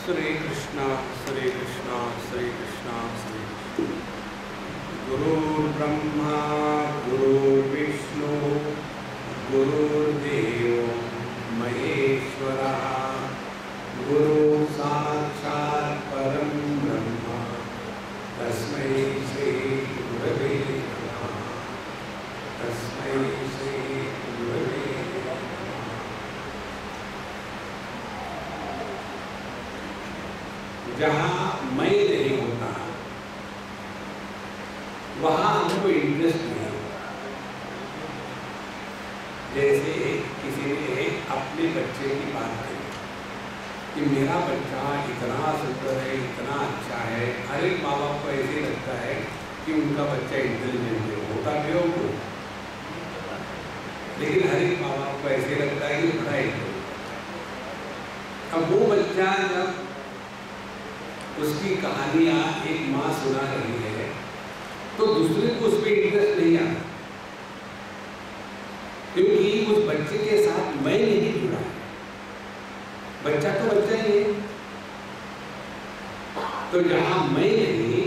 श्री कृष्ण श्री कृष्ण श्री कृष्ण श्री कृष्ण। गुरुर्ब्रह्मा गुरुर्विष्णु गुरुर्देवो महेश्वरः गुरु साक्षात् परं ब्रह्म तस्मै श्री गुरवे नमः। तस्मै श्री गुरवे नमः। जहाँ मैं नहीं होता वहाँ हमको इंटरेस्ट नहीं होता। जैसे किसी ने अपने बच्चे की बात कही कि मेरा बच्चा इतना सुंदर है, इतना अच्छा है। हर एक माँ बाप को ऐसे लगता है कि उनका बच्चा इंटेलिजेंट है, होता भी हो वो, लेकिन हर एक माँ बाप को ऐसे लगता है कि बड़ा इंटेलिजेंट। अब वो बच्चा जब उसकी कहानियाँ एक माँ सुना रही है तो दूसरे को उस पर इंटरेस्ट नहीं आता, क्योंकि उस बच्चे के साथ मैं नहीं जुड़ा है। बच्चा तो बच्चा ही है। तो जहां मैं नहीं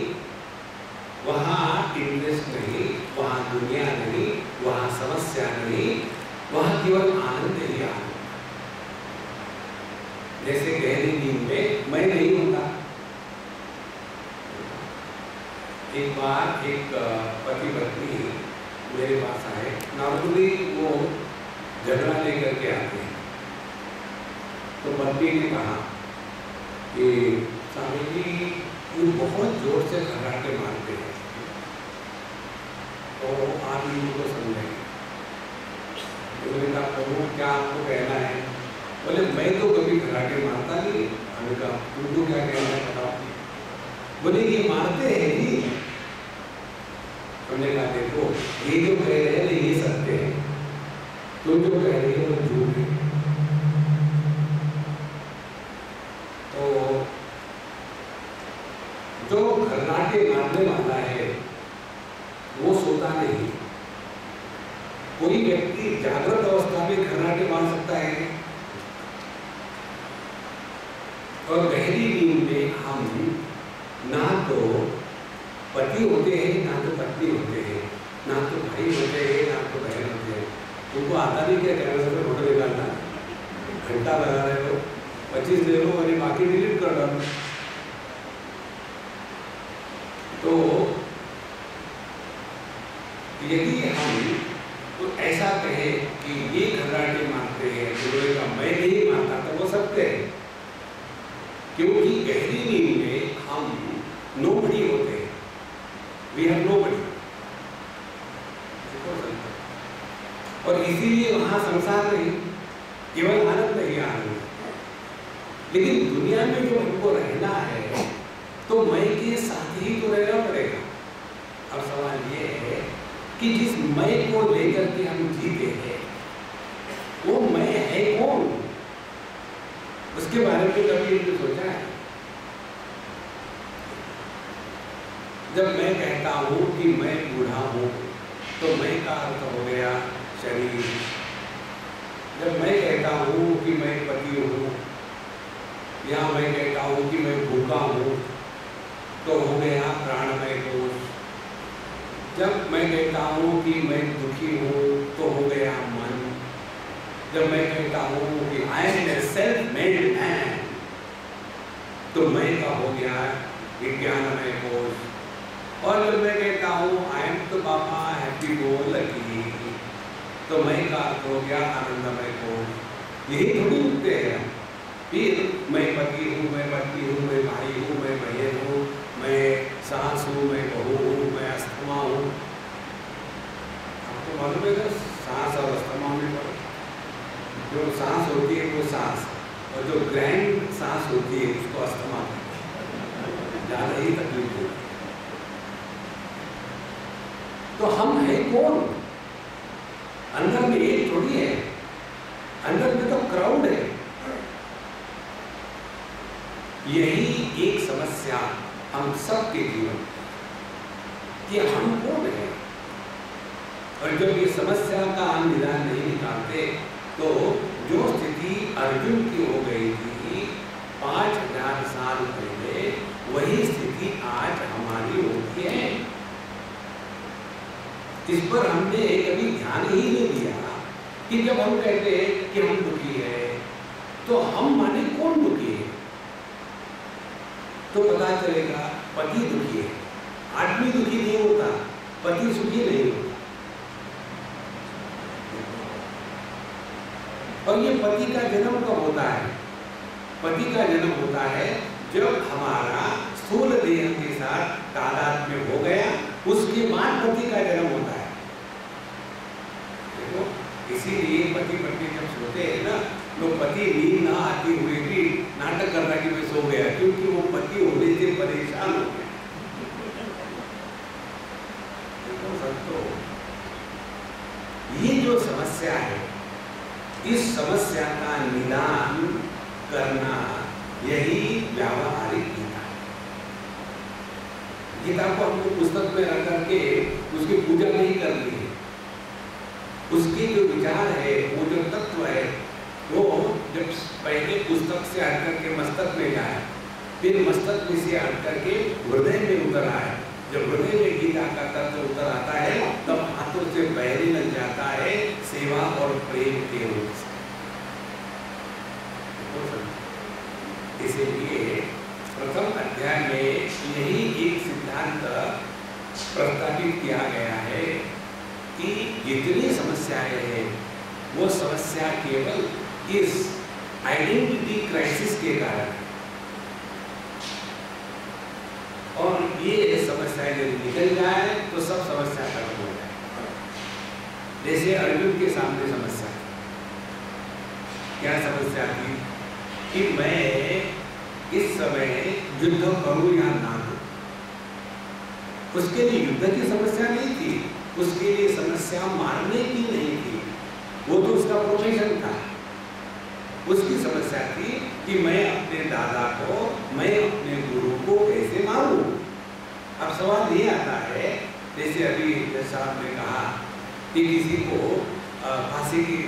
वहां इंटरेस्ट नहीं, वहां दुनिया नहीं, वहां समस्या नहीं, वहां केवल आनंद ही आनंद। जैसे गहरी नींद में मैं नहीं होता। एक बार एक पति पत्नी मेरे पास आए। नॉर्मली वो झगड़ा लेकर के आते हैं। तो पत्नी ने कहा कि स्वामी जी वो बहुत जोर से खर्राटे मारते हैं, तो आप इनको समझेंगे। उन्होंने कहा प्रभु क्या आपको कहना है? बोले मैं तो कभी खर्राटे मारता नहीं। हमने कहा तुमको क्या कहना है बताओ। बोले ये मारते हैं जी। हमने कहा देखो ये जो कह रहे हैं ये सत्य है, तुम जो कह रही हो वो झूठ है। तो जो खर्राटे मारने वाला है वो सोता नहीं। कोई व्यक्ति जागृत अवस्था में खर्राटे मार सकता है और गहरी नींद में हम ना तो पति होते हैं, ना तो पत्नी होते हैं, ना तो भाई होते हैं, ना तो बहन होते हैं। तुमको आता नहीं क्या कैमरे से फोटो निकालना? घंटा लगा रहे हो, 25 ले लो और बाकी डिलीट कर डालो। तो यदि हम तो ऐसा कहें कि ये खर्राटे मारते हैं, दूसरे का मैं नहीं मारता, तो वो सत्य है। क्योंकि गहरी नींद में हम नोबडी होते हैं। We have nobody। और इसीलिए वहां संसार नहीं, केवल आनंद ही आनंद। लेकिन दुनिया में जो हमको रहना है तो मैं के साथ ही तो रहना पड़ेगा। अब सवाल ये है कि जिस मैं को लेकर के हम जीते हैं वो मैं है कौन? उसके बारे में कभी इन्होंने सोचा है? जब मैं कहता हूँ कि मैं बूढ़ा हूँ तो मैं का अर्थ हो गया शरीर। जब मैं कहता हूँ कि मैं पति हूँ या मैं कहता हूँ कि मैं भूखा हूँ तो हो गया प्राणमय कोश। जब मैं कहता हूँ कि मैं दुखी हूँ तो हो गया मन। जब मैं कहता हूँ कि I am a self made man तो मैं का हो गया विज्ञानमय कोश। और जब मैं कहता हूँ आई एम तो पापा हैप्पी गो लकी तो मैं का अर्थ हो गया आनंदमय कोश। यही थोड़ी उठते हैं। फिर मैं पति हूँ, मैं पत्नी हूँ, मैं भाई हूँ, मैं बहन हूँ, मैं सास हूँ, मैं बहू हूँ, मैं अस्थमा हूँ। आपको मालूम है ना सांस और अस्थमा में जो सांस होती है वो सांस, और जो ग्रैंड सांस होती है उसको अस्थमा ज़्यादा ही तकलीफ होती है। तो हम है कौन? अंदर में एक थोड़ी है, अंदर में तो क्राउड है। यही एक समस्या हम सबके जीवन कि हम कौन है। और जब ये समस्या का हम निदान नहीं निकालते तो जो स्थिति अर्जुन की हो गई थी 5000 इस पर हमने कभी ध्यान ही नहीं दिया कि जब हम कहते हैं कि हम दुखी है तो हम माने कौन दुखी है? तो पता चलेगा पति दुखी है। आदमी दुखी नहीं होता, पति सुखी नहीं होता। और ये पति का जन्म कब होता है? पति का जन्म होता है जब हमारा स्थूल देह के साथ तादात्म्य हो गया, उसके बाद पति का जन्म होता है। देखो, इसीलिए पति पत्नी जब सोते हैं ना, तो पति नींद ना आती हुए भी नाटक कर रहा कि मैं सो गया, क्योंकि वो पति होने से परेशान हो गया। देखो संतो, ये जो समस्या है, इस समस्या का निदान करना यही व्यावहारिक गीता है। गीता को हमने पुस्तक में रख करके उसकी पूजा नहीं करनी है। उसकी जो विचार है, वो जो तत्व है, वो जब पहले पुस्तक से हट करके मस्तक में जाए, फिर मस्तक में से हट करके हृदय में उतर आए। जब हृदय में गीता का तत्व उतर आता है, तब हाथों से बहने लग जाता है सेवा और प्रेम के रूप से। इसीलिए प्रथम अध्याय में यही एक सिद्धांत प्रस्तावित किया गया है कि जितनी समस्याएं हैं, वो समस्या केवल इस आइडेंटिटी क्राइसिस के कारण, और ये समस्या यदि निकल जाए तो सब समस्या खत्म हो जाए। जैसे अर्जुन के सामने समस्या, क्या समस्या थी कि मैं इस समय युद्ध करूं या ना करूं। उसके लिए युद्ध की समस्या नहीं थी, उसके लिए समस्या मारने की नहीं थी, वो तो उसका प्रोफेशन था। उसकी समस्या थी कि मैं अपने दादा को, मैं अपने गुरु को कैसे मारूं। अब सवाल ये आता है, जैसे अभी साहब ने कहा कि किसी को फांसी की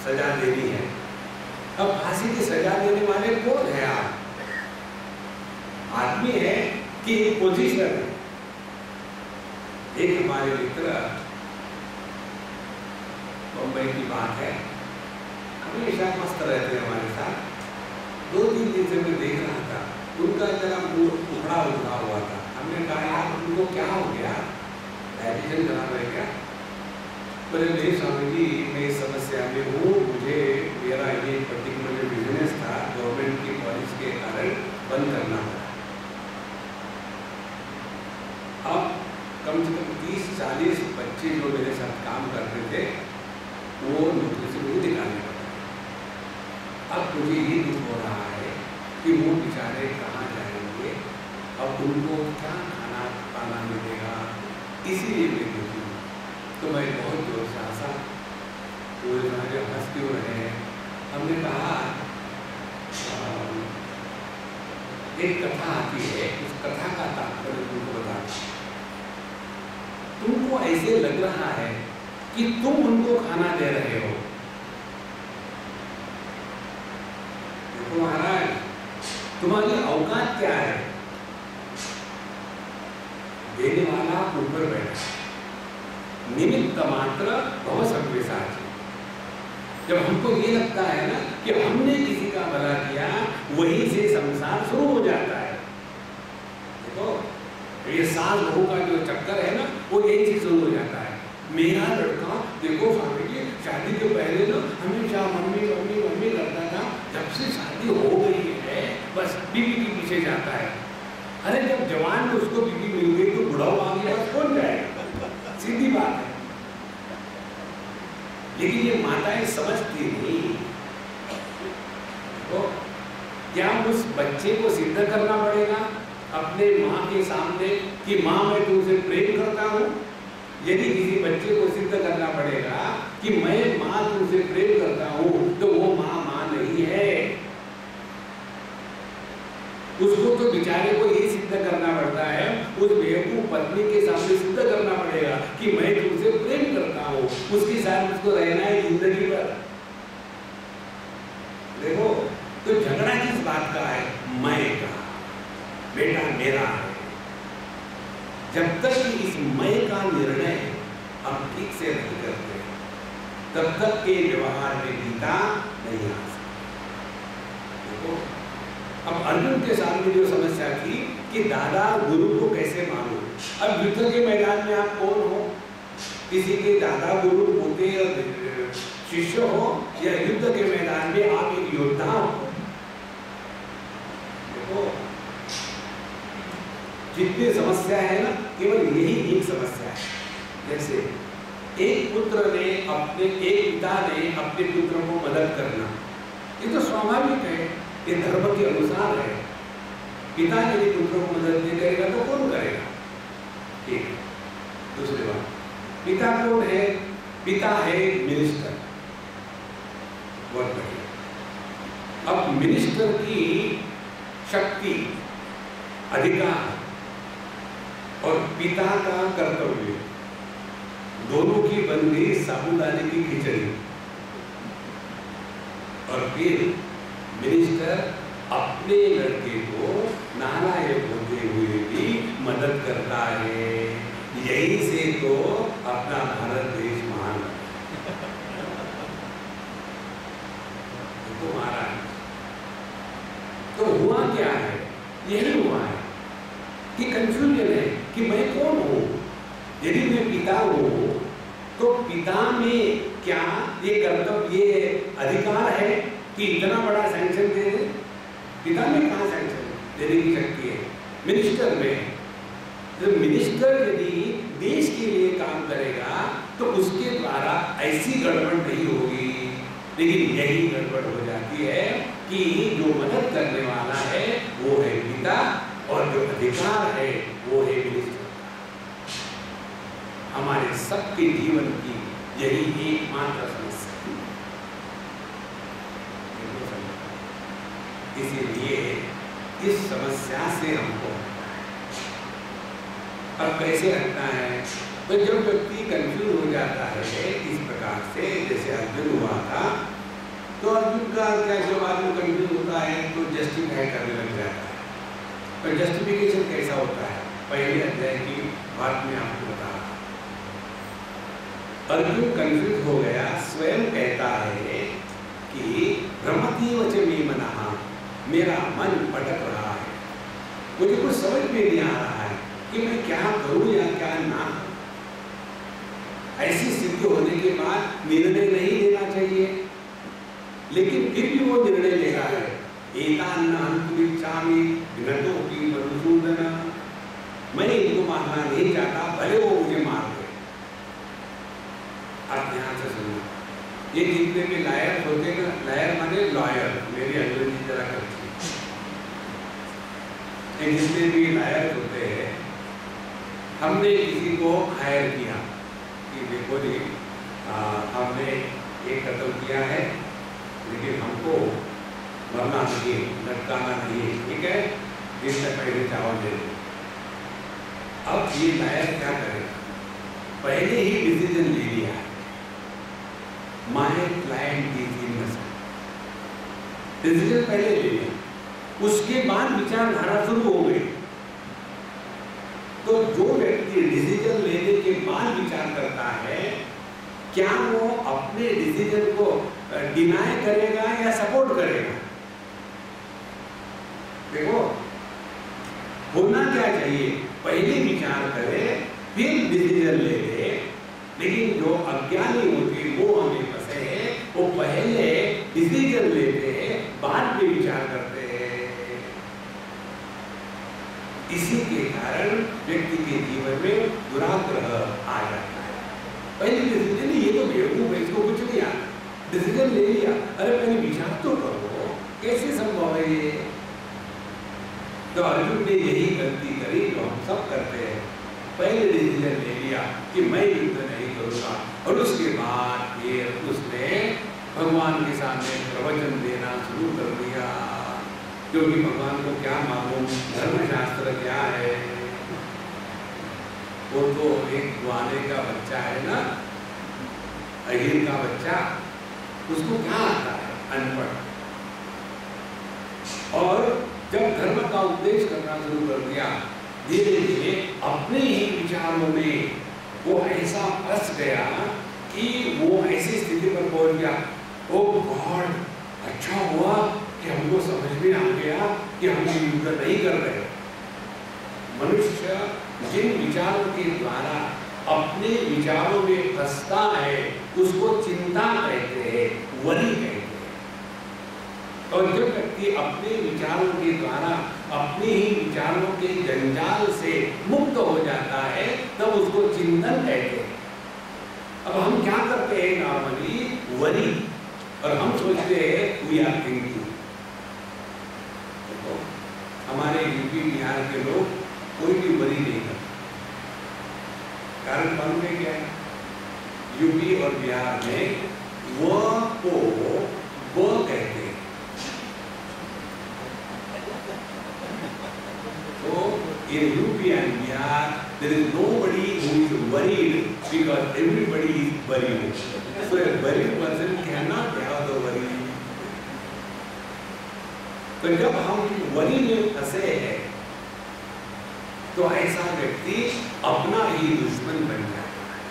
सजा देनी है। अब फांसी की सजा देने वाले कौन है? आप आदमी है कि पोजीशन है? एक हमारे मित्र, बम्बई की बात है, हमेशा मस्त रहते हैं हमारे साथ। 2-3 दिन से मैं देख रहा था, उनका जरा मुंह उखड़ा उखड़ा हुआ था। हमने कहा यार उनको क्या हो गया, डायबिटीज खराब है क्या? बोले नहीं स्वामी जी, मैं इस समस्या में हूँ, मुझे मेरा ये पर्टिकुलर बिजनेस था गवर्नमेंट की पॉलिसी के कारण बंद करना पड़ा। अब कम से कम 30-40 बच्चे जो मेरे साथ काम करते थे, वो नौकरी से मुझे निकालने पड़ा। अब मुझे ये दुख हो रहा है कि वो बेचारे कहाँ जाएंगे, अब उनको क्या खाना पाना मिलेगा। इसीलिए मैं दुखी हूँ। तो मैं बहुत जोर से हंसा, वो जो हंस क्यों रहे हैं? हमने कहा एक कथा आती है, उस कथा का तात्पर्य तुमको बताता। तुमको ऐसे लग रहा है कि तुम उनको खाना दे रहे हो। देखो महाराज, तुम्हारी औकात क्या है? देने वाला ऊपर बैठा, निमित्त मात्र भव सर्वेसाची। जब हमको ये लगता है ना कि हमने किसी का भला किया, वहीं से संसार शुरू हो जाता है। देखो ये सास बहू का जो चक्कर है ना, वो यही से शुरू हो जाता है। मेरा लड़का देखो स्वामी जी, शादी के पहले ना हमेशा मम्मी मम्मी मम्मी करता था, जब से शादी हो गई है बस बीवी के पीछे जाता है। अरे जब जवान में उसको बीवी मिल गई तो बुढ़ाऊ आ गया, कौन जाएगा? सीधी बात है। लेकिन ये माताएं समझती नहीं। तो क्या उस बच्चे को सिद्ध करना पड़ेगा अपने माँ के सामने कि माँ मैं तुमसे प्रेम करता हूँ? यदि किसी बच्चे को सिद्ध करना पड़ेगा कि मैं माँ तुमसे प्रेम करता हूँ, तो वो माँ माँ नहीं है। उसको तो बेचारे को ये सिद्ध करना पड़ता है, उस बेवकूफ पत्नी के सामने सिद्ध करना पड़ेगा कि मैं तुमसे प्रेम करता हूँ। उसके साथ उसको रहना है जिंदगी भर। देखो तो झगड़ा किस बात का है? मैं का, बेटा मेरा है। जब तक इस मैं का निर्णय हम ठीक से नहीं करते तब तक के व्यवहार में गीता नहीं आ सकती। देखो अब अर्जुन के सामने जो समस्या थी कि दादा गुरु को कैसे मानो। अब युद्ध के मैदान में आप कौन हो, किसी के दादा गुरु पोते और शिष्य हो, या युद्ध के मैदान में आप एक योद्धा हो। देखो जितनी समस्या है ना, केवल यही एक समस्या है। जैसे एक पुत्र ने एक पिता ने अपने पुत्र को मदद करना, ये तो स्वाभाविक है, ये धर्म के अनुसार है। पिता यदि पुत्र को मदद नहीं करेगा तो कौन करेगा? ठीक। दूसरी बात, पिता कौन है? पिता है मिनिस्टर। बहुत बढ़िया। अब मिनिस्टर की शक्ति, अधिकार और पिता का कर्तव्य, दोनों की बन गई साबूदाने की खिचड़ी। और फिर मिनिस्टर अपने लड़के को नालायक होते हुए भी मदद करता है। यही से तो अपना भारत देश महान तो महाराज। तो हुआ क्या है? यही हुआ है कि कंफ्यूजन है कि मैं कौन हूं। यदि मैं पिता हूं तो पिता में क्या ये कर्तव्य, ये अधिकार है कि इतना बड़ा सैंक्शन दे दे? पिता में कहाँ सैंक्शन देने की शक्ति है? मिनिस्टर में। तो मिनिस्टर यदि देश के लिए काम करेगा तो उसके द्वारा ऐसी गड़बड़ नहीं होगी। लेकिन यही गड़बड़ हो जाती है कि जो मदद करने वाला है वो है पिता और जो अधिकार है वो है मिनिस्टर। हमारे सबके जीवन की यही एकमात्र समस्या। इसीलिए इस समस्या से हमको अब कैसे हटना है? तो जब व्यक्ति कंफ्यूज हो जाता है इस प्रकार से, जैसे अर्जुन हुआ था, तो अर्जुन का क्या, जब आदमी कंफ्यूज होता है तो जस्टिफाई करने लग जाता है। और जस्टिफिकेशन कैसा होता है? पहले अध्याय की बात में आपको बता। अर्जुन कंफ्यूज हो गया, स्वयं कहता है कि भ्रमतीव च मे मनः, मेरा मन भटक रहा है, मुझे कुछ समझ में नहीं आ रहा है कि मैं क्या करूं या क्या ना। ऐसी स्थिति होने के बाद निर्णय नहीं लेना चाहिए, लेकिन फिर भी वो निर्णय ले रहा है। एतान्न हन्तुम् इच्छामि घ्नतोऽपि मधुसूदन, मैं इनको मारना नहीं चाहता, भले वो मुझे मार दे। आप ध्यान से सुनो, ये जितने भी लायर होते हैं, लायर माने लॉयर, मेरी अंग्रेजी जरा करती है, जितने भी लायर होते हैं, हमने किसी को हायर किया कि देखो जी हमने एक कत्ल किया है, लेकिन हमको मरना नहीं, लटकाना नहीं, ठीक है, इससे पहले चावल दे दो। अब ये लायर क्या करेगा? पहले ही डिसीजन ले लिया है, my client is innocent, decision पहले ले लिया, उसके बाद विचारधारा शुरू हो गई। तो जो व्यक्ति डिसीजन लेने के बाद विचार करता है, क्या वो अपने डिसीजन को डिनाई करेगा या सपोर्ट करेगा? देखो होना क्या चाहिए, पहले विचार करे फिर डिसीजन ले ले। लेकिन जो अज्ञानी होते, वो हमें फंसे हैं, वो पहले डिसीजन लेते हैं, बाद में विचार करते हैं। इसी के कारण व्यक्ति के जीवन में दुराग्रह आ जाता है। पहले डिसीजन, ये तो बेवकूफ है, इसको कुछ नहीं आता, डिसीजन ले लिया, अरे पहले विचार तो करो, कैसे संभव है ये? तो अर्जुन ने यही गलती करी जो हम सब करते हैं, पहले डिसीजन ले लिया कि मैं युद्ध नहीं करूंगा, और उसके बाद फिर उसने भगवान के सामने प्रवचन देना शुरू कर दिया। क्योंकि भगवान को क्या मालूम धर्मशास्त्र क्या है? वो तो एक ग्वाले का बच्चा है ना, अहिर का बच्चा, उसको क्या आता है? अनपढ़। और जब धर्म का उपदेश करना शुरू कर दिया, धीरे धीरे अपने ही विचारों में वो ऐसा फंस गया कि वो ऐसी स्थिति पर पहुंच गया, ओ गॉड, अच्छा हुआ कि हमको समझ में आ गया कि हम युद्ध नहीं कर रहे। मनुष्य जिन विचारों के द्वारा अपने विचारों में फंसता है उसको चिंता कहते हैं, वरी कहते हैं। और जब व्यक्ति अपने विचारों के द्वारा अपने ही विचारों के जंजाल से मुक्त हो जाता है तब उसको चिंतन कहते हैं। अब हम क्या करते हैं नॉर्मली, वरी, और हम सोचते हैं वी आर थिंकिंग। तो हमारे यूपी बिहार के लोग कोई भी वरी नहीं करते। कारण मालूम है क्या है? यूपी और बिहार में वो को वो कहते हैं। तो in UP and Bihar there is nobody who is worried because everybody is worried. So a worried person cannot have the worry. तो जब हम वरी में फंसे हैं तो ऐसा व्यक्ति अपना ही दुश्मन बन जाता है।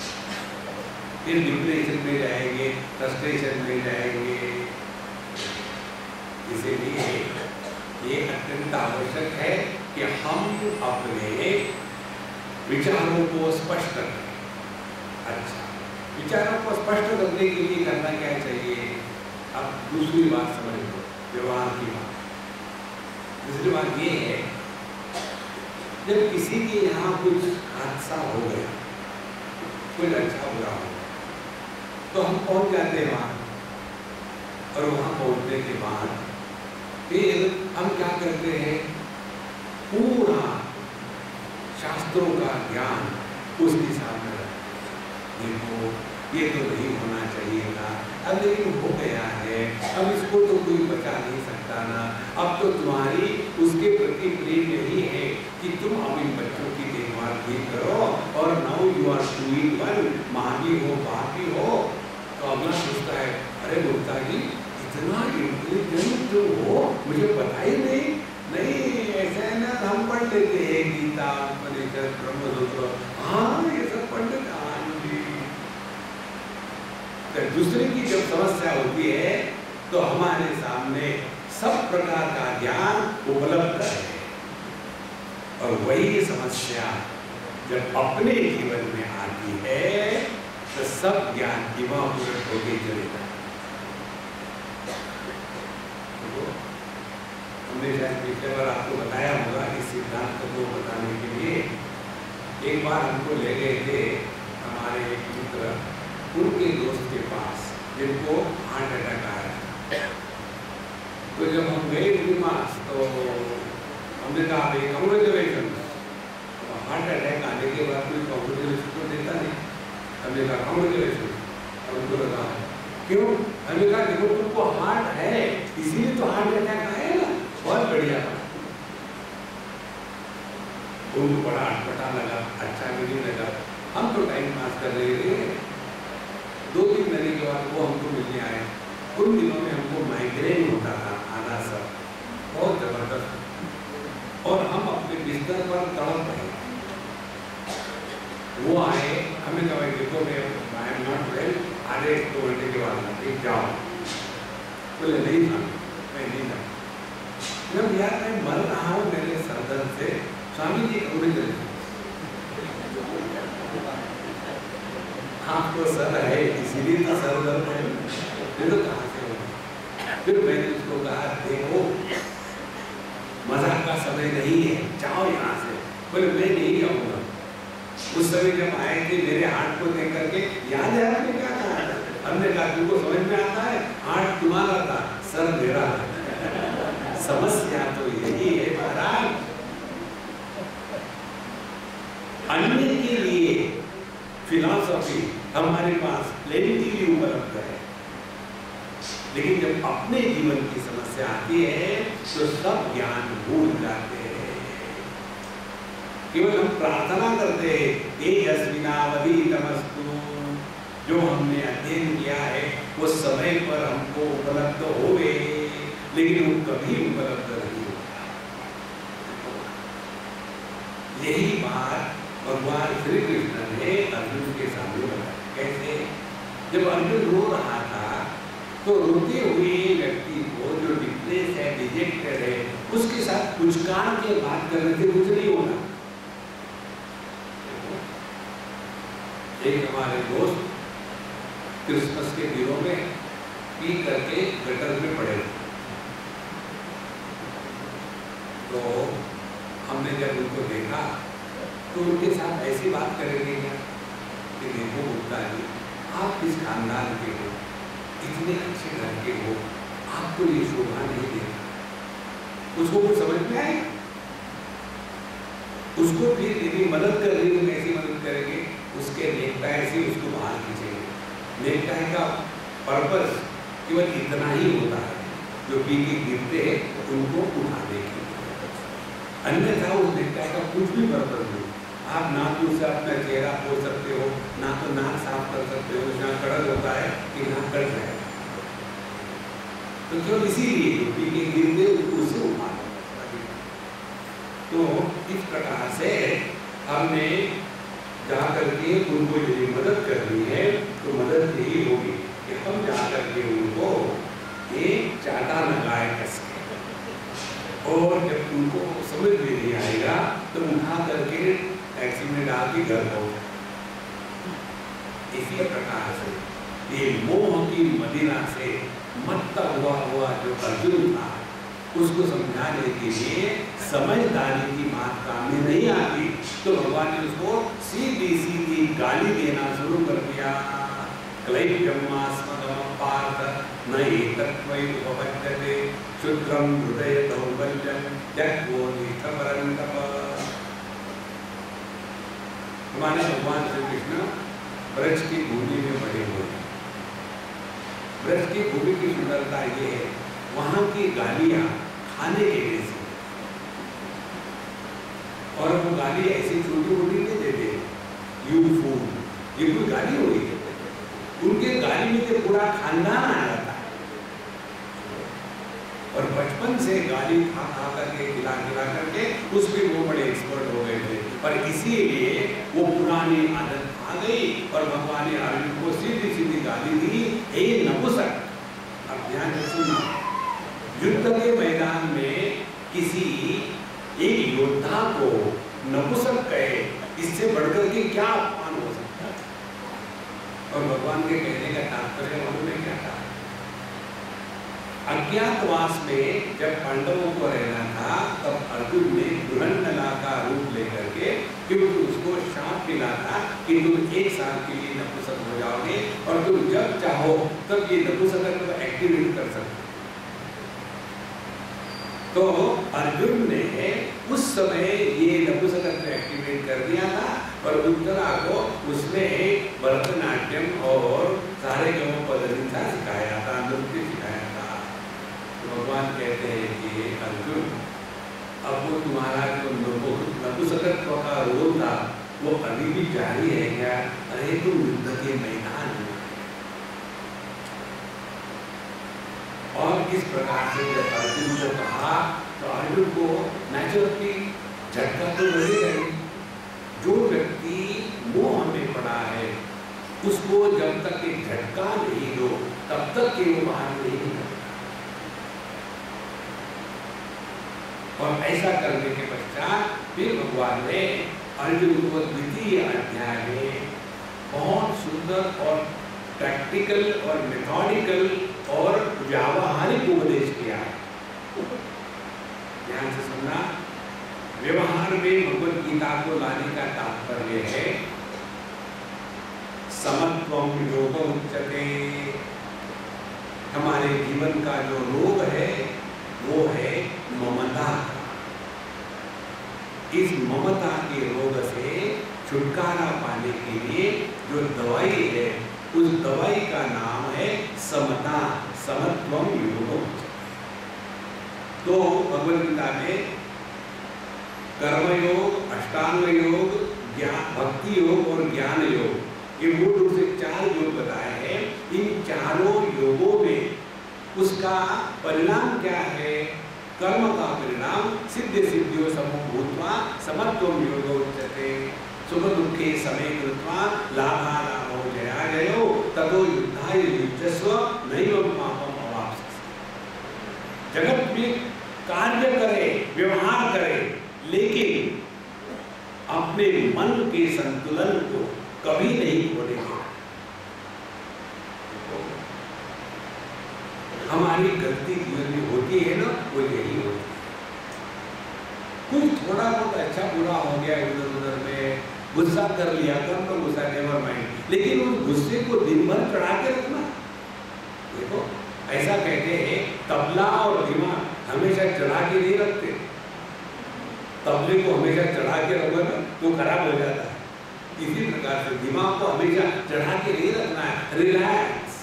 फिर डिप्रेशन में जाएंगे, फ्रस्ट्रेशन में जाएंगे। इसीलिए ये अत्यंत आवश्यक है कि हम अपने विचारों को स्पष्ट करें। अच्छा, विचारों को स्पष्ट करने के लिए करना क्या चाहिए? अब दूसरी बात समझ लो, व्यवहार की बात। दूसरी बात ये है, जब किसी के यहाँ कुछ हादसा हो गया, कुछ अच्छा बुरा हो, तो हम पहुंच जाते हैं वहां, और वहां पहुंचने के बाद फिर हम क्या करते हैं? पूरा शास्त्रों का ज्ञान उसके सामने रखते हैं। देखो ये तो नहीं होना चाहिए था, अब लेकिन हो गया है, अब इसको तो कोई बचा नहीं सकता ना। अब तो तुम्हारी उसके प्रति प्रेम यही है कि तुम अब इन बच्चों की देखभाल ठीक करो, और now you are doing one, माँ भी हो, बाप भी हो। तो अगला सोचता है, अरे गुप्ता जी इतना इंटेलिजेंट जो हो, मुझे पता ही नहीं ऐसा है ना, हम पढ़ लेते हैं गीता, उपनिषद, ब्रह्मसूत्र, हाँ ये सब पढ़ लेते हैं। तो दूसरे की जब समस्या होती है तो हमारे सामने सब प्रकार का ज्ञान उपलब्ध है, और वही समस्या जब अपने जीवन में आती है तो सब ज्ञान इवापोरेट होके चले जाते। हमने शायद पिछले बार आपको बताया होगा इस सिद्धांत को बताने के लिए। एक बार हमको ले गए थे हमारे एक मित्र, उनके दोस्त के पास, जिनको हार्ट अटैक आया। तो जब हम गए उनके पास तो हमने कहा भाई कांग्रेचुलेशन। तो हार्ट अटैक आने के बाद कोई कांग्रेचुलेशन तो देता नहीं। हमने कहा कांग्रेचुलेशन, और उनको लगा क्यों? हमने कहा देखो तुमको हार्ट है इसीलिए तो हार्ट अटैक आया ना, बहुत बढ़िया। उनको बड़ा अटपटा लगा, अच्छा भी नहीं लगा। हम तो टाइम पास कर रहे थे। 2-3 महीने के बाद वो हमको मिलने आए। उन दिनों में हमको माइग्रेन होता था आधा सर, बहुत जबरदस्त, और हम अपने बिस्तर पर तड़प रहे। वो आए, हमें कहा देखो मैं आई एम नॉट वेल, आधे 2 घंटे के बाद आते जाओ। बोले नहीं था, मैं नहीं था। जब यार मैं मर रहा हूँ मेरे सर दर्द से, स्वामी जी उन्हें चले आपको सर है इसीलिए तो सर दर्द है, तो कहाँ से हो? फिर मैंने उसको कहा देखो मजाक का समय नहीं है, जाओ यहाँ से। बोले मैं नहीं जाऊँगा। उस समय जब आए थे मेरे हार्ट को देख करके, याद है आपने क्या कहा? हमने कहा तुमको समझ में आता है, हार्ट तुम्हारा था, सर मेरा था। समस्या तो यही है महाराज, अन्य के लिए फिलॉसफी हमारे पास प्लेनिटी उपलब्ध है, लेकिन जब अपने जीवन की समस्या आती है तो सब ज्ञान भूल जाते हैं। केवल हम प्रार्थना करते हैं तेजस्विनावधीतमस्तु, जो हमने अध्ययन किया है वो समय पर हमको उपलब्ध होवे, लेकिन वो कभी उपलब्ध नहीं होता। यही बात भगवान श्री कृष्ण ने अर्जुन के सामने बताया। कैसे? जब अर्जुन रो रहा था तो रोते हुए व्यक्ति को, जो डिप्रेस है, डिजेक्टेड है, उसके साथ पुचकार के बात करने से कुछ नहीं होना। एक हमारे दोस्त क्रिसमस के दिनों में पी करके गटर में पड़े, तो हमने जब उनको देखा तो उनके साथ ऐसी बात करेंगे क्या कि देखो गुप्ता जी, आप किस खानदान के हो, इतने अच्छे घर के हो, आपको ये शोभा नहीं देगा। उसको कुछ समझ में आएगा? उसको फिर यदि मदद कर रही तो कैसी मदद करेंगे? उसके नेकटाई से उसको बाहर खींचेंगे। नेकटाई का पर्पस केवल इतना ही होता है, जो पी के गिरते हैं उनको उठाने की, अन्यथा उस नेकटाई का कुछ भी पर्पस नहीं। आप ना तो उससे अपना चेहरा पोछ सकते हो, ना तो नाक साफ कर सकते हो, जहाँ कड़क होता है कि नाक कट जाए, तो केवल इसीलिए पी के गिरते उसे उठा। तो इस प्रकार से हमने जाकर के उनको यदि मदद करनी है तो मदद यही होगी कि हम जाकर के उनको एक चाटा लगाए कस के, और जब उनको समझ में नहीं आएगा तो उठा करके टैक्सी में डाल के घर पहुंचा। इसी प्रकार से ये मोह की मदिरा से मत्ता हुआ जो अर्जुन था, उसको समझाने के लिए समझदारी की बात काम में नहीं आती, तो भगवान ने उसको सीधी सीधी गाली देना शुरू कर दिया। क्लैप्यमास्मदम पार्थ न एतत्त्वैवपद्यते क्षुद्रं हृदय दौर्बल्यं त्यक्त्वोऽनिष्टपरन्तप। हमारे भगवान श्री कृष्ण ब्रज की भूमि में बड़े हुए हैं। ब्रज की भूमि की सुंदरता ये है, वहाँ की गालियाँ खाने के लिए सी, और वो गाली ऐसी छोटी मोटी नहीं देते, यू फूड, ये कोई गाली हुई है, उनके गाली में से पूरा खानदान आ जाता है, और बचपन से गाली खा खा करके खिला खिला करके उसमें वो बड़े एक्सपर्ट हो गए थे, पर इसीलिए वो पुरानी आदत आ गई और भगवान ने अर्जुन को सीधी सीधी गाली दी, हे नपुंसक। अब ध्यान से सुनना, युद्ध के मैदान में किसी एक योद्धा को नपुंसक कहे, इससे बढ़कर के क्या अपमान हो सकता है? और भगवान के कहने का तात्पर्य उन्होंने क्या कहा? अज्ञातवास में जब पांडवों को रहना था तब अर्जुन ने दुल्हनला का रूप लेकर के, क्योंकि उसको शाप मिला था कि तुम 1 साल के लिए नपुंसक हो जाओगे और तुम जब चाहो तब ये नपुंसकत्व को एक्टिवेट कर सकते। तो अर्जुन ने उस समय ये नपुंसकत्व एक्टिवेट कर दिया था और उत्तरा को उसने भरतनाट्यम और सारे गमों पदनिसा सिखाया था, नृत्य सिखाया था। तो भगवान कहते हैं कि अर्जुन, अब वो तुम्हारा जो नपुंसकत्व का रोल था वो अभी भी जारी है क्या? अरे तुम युद्ध के मैदान में। और किस प्रकार से जब अर्जुन को कहा तो अर्जुन को नेचुरली झटका तो लगेगा ही। जो व्यक्ति मोह में पड़ा है उसको जब तक एक झटका नहीं दो तब तक के वो बाहर नहीं निकलता। और ऐसा करने के पश्चात फिर भगवान ने अर्जुन को द्वितीय अध्याय में बहुत सुंदर और प्रैक्टिकल और मेथोडिकल और व्यावहारिक उपदेश किया है। ध्यान से सुनना, व्यवहार में भगवद गीता को लाने का तात्पर्य है समत्वम योग उच्यते। हमारे जीवन का जो रोग है वो है ममता। इस ममता के रोग से छुटकारा पाने के लिए जो दवाई है उस दवाई का नाम है समता, समत्वम योग। तो भगवद गीता में कर्मयोग, अष्टांग योग, ज्ञान, भक्ति योग और ज्ञान योग, ये मूल रूप से 4 योग बताए हैं। इन चारों योगों में उसका परिणाम क्या है? कर्म का परिणाम सिद्ध सिद्धियों समूह भूतवा समत्वम योग उच्यते। सुख दुखे समय कृत्वा लाभा लाभो जया जयो ततो युद्धाय युज्यस्व नैव पापम अवाप्स्यसि। जगत में कार्य करे, व्यवहार करे, लेकिन अपने मन के संतुलन को कभी नहीं खोलेंगे। हमारी गलती जीवन में होती है ना, वो यही होती है। कुछ थोड़ा बहुत अच्छा बुरा हो गया इधर उधर में, गुस्सा कर लिया तो गुस्सा नेवर माइंड, लेकिन उस गुस्से को दिन भर चढ़ा के रखना। देखो ऐसा कहते हैं तबला और दिमाग हमेशा चढ़ा के नहीं रखते। तबले को हमेशा चढ़ा के रखो ना तो खराब हो जाता है। इसी प्रकार से दिमाग को हमेशा चढ़ा के नहीं रखना है, रिलैक्स।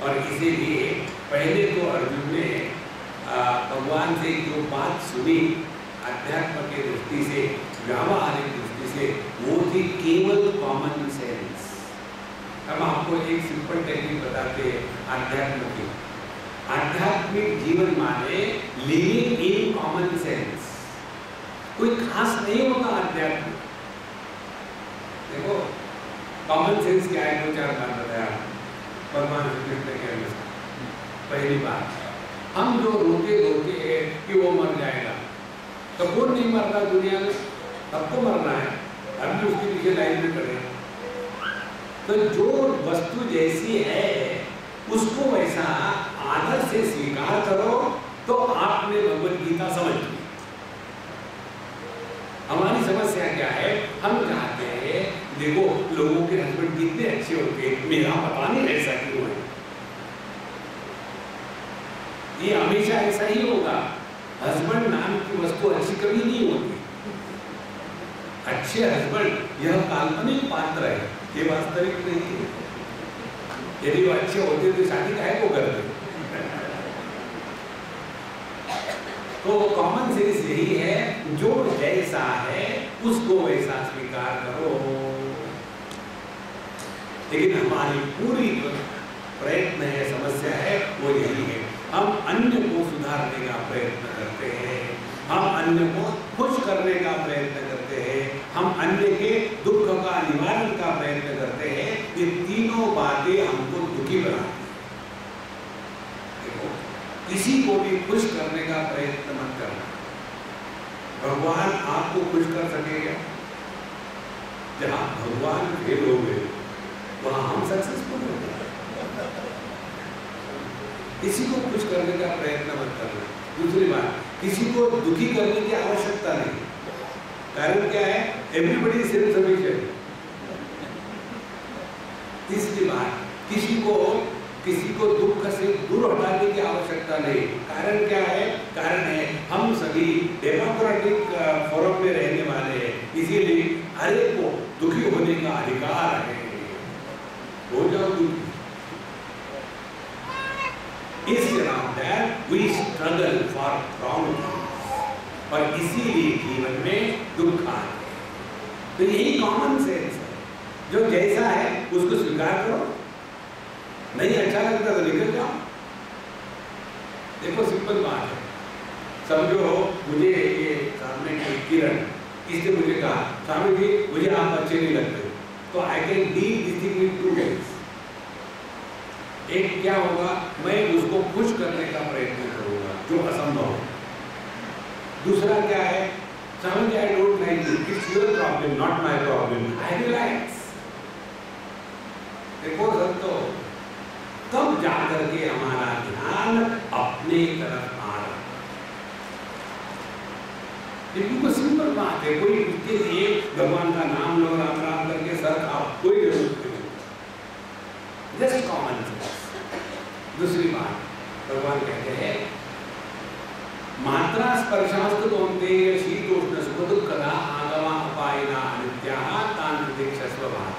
और इसीलिए पहले तो अर्जुन ने भगवान से जो बात सुनी अध्यात्म के दृष्टि से, व्यावहारिक दृष्टि से, वो थी केवल कॉमन सेंस। हम आपको एक सिंपल टेक्निक बताते हैं अध्यात्म की। आध्यात्मिक जीवन माने लिविंग इन कॉमन सेंस। कोई खास नहीं होता अध्यात्म। देखो कॉमन सेंस क्या है, दो चार बात बताया भगवान श्री कृष्ण के अनुसार। पहली बात, हम जो रोते हैं कि वो मर जाएगा, तो कौन नहीं मर रहा दुनिया में? सबको मरना है, हम भी उसके पीछे लाइन में खड़े हैं। तो जो वस्तु जैसी है उसको वैसा आदर से स्वीकार करो, तो आपने भगवत गीता समझ ली। हमारी समस्या क्या है, हम चाहते हैं देखो लोगों के हस्बैंड कितने अच्छे होते, मेरा पता नहीं ऐसा क्यों है। ये हमेशा ऐसा ही होगा। हस्बैंड नाम की वस्तु अच्छी कभी नहीं होती। अच्छे हस्बैंड यह काल्पनिक पात्र है, ये वास्तविक नहीं है। यदि वो अच्छे होते तो शादी काहे को करते? तो कॉमन सेंस यही है, जो जैसा है उसको वैसा स्वीकार करो। लेकिन हमारी पूरी प्रयत्न है, समस्या है वो यही है, हम अन्य को सुधारने का प्रयत्न करते हैं, हम अन्य को खुश करने का प्रयत्न करते हैं, हम अन्य के दुख का निवारण का प्रयत्न करते हैं। ये तीनों बातें हमको दुखी बनाती हैं। देखो किसी को भी खुश करने का प्रयत्न मत करना। भगवान आपको खुश कर सकेगा? जहां भगवान फेल हो गए वहां हम सक्सेसफुल हो गए। किसी को खुश करने का प्रयत्न मत करना। दूसरी बात, किसी को दुखी करने की आवश्यकता नहीं। कारण क्या है? Everybody self sufficient. तीसरी बात, किसी को दुख से दूर हटाने की आवश्यकता नहीं। कारण क्या है? कारण है हम सभी डेमोक्रेटिक फोरम में रहने वाले हैं, इसीलिए हर एक को दुखी होने का अधिकार है। हो जाओ दुखी। Instead of that, we struggle for wrong things। और इसीलिए जीवन में दुख आते हैं। तो यही कॉमन सेंस है, जो जैसा है उसको स्वीकार करो। नहीं अच्छा लगता तो निकल जाओ। देखो सिंपल बात है, समझो मुझे ये सामने की किरण, इसने मुझे कहा स्वामी जी मुझे आप अच्छे नहीं लगते, तो I can deal this thing in 2 ways। एक क्या होगा, मैं उसको खुश करने का प्रयत्न करूंगा जो असंभव है। दूसरा क्या है, Swami ji I don't like you, it's your problem not my problem, I relax. देखो संतो, तब जाकर के हमारा ध्यान अपने तरफ आ रहा है। बिल्कुल सिंपल बात है, कोई उसके लिए भगवान का नाम लो, राम राम करके सर खाओ, कोई जरूरत नहीं। Just common sense. दूसरी बात, भगवान कहते हैं मात्रा स्पर्शास्तु कौन्तेय शीतोष्ण सुख दुःखदा आगमा अपायिना अनित्याः तान् प्रतीक्षस्व भाव।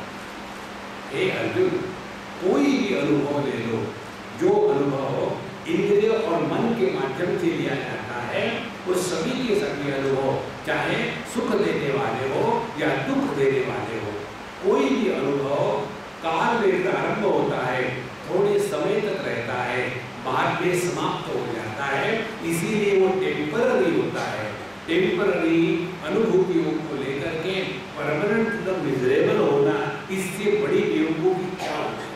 हे अर्जुन, कोई भी अनुभव ले लो, जो अनुभव इंद्रिय और मन के माध्यम से लिया जाता है, वो सभी के सभी अनुभव, चाहे सुख देने वाले हो या दुख देने वाले हो, कोई भी अनुभव काल में प्रारंभ होता है, थोड़े समय तक रहता है, बाद में समाप्त हो जाता है। इसीलिए वो टेम्पररी होता है। टेम्पररी अनुभूतियों को लेकर के परमानेंट टू द मिजरेबल होना, इससे बड़ी बेवकूफी क्या होगी?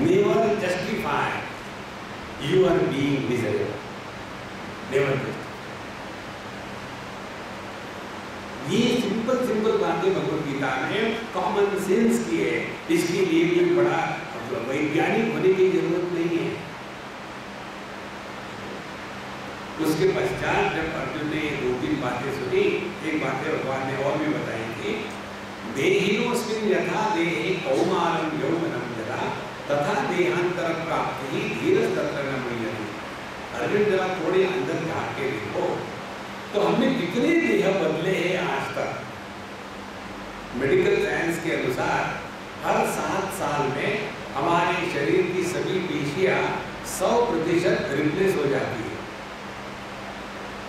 Never justify you are being miserable, never justify. ये सिंपल बातें भगवत गीता में कॉमन सेंस की है, इसके लिए भी बड़ा वैज्ञानिक होने की जरूरत नहीं है। उसके पश्चात जब अर्जुन ने 2-3 बातें सुनी, एक बातें भगवान ने और भी बताई थी, देहिनोऽस्मिन् यथा देहे कौमारं यौवनं जरा तथा देहांतर प्राप्ति धीरस्तत्र न मुह्यते। अर्जुन जरा थोड़े अंदर झाँक के देखो तो हमने कितने देह बदले हैं आज तक। मेडिकल साइंस के अनुसार हर 7 साल में हमारे शरीर की सभी पेशियां 100% रिप्लेस हो जाती है।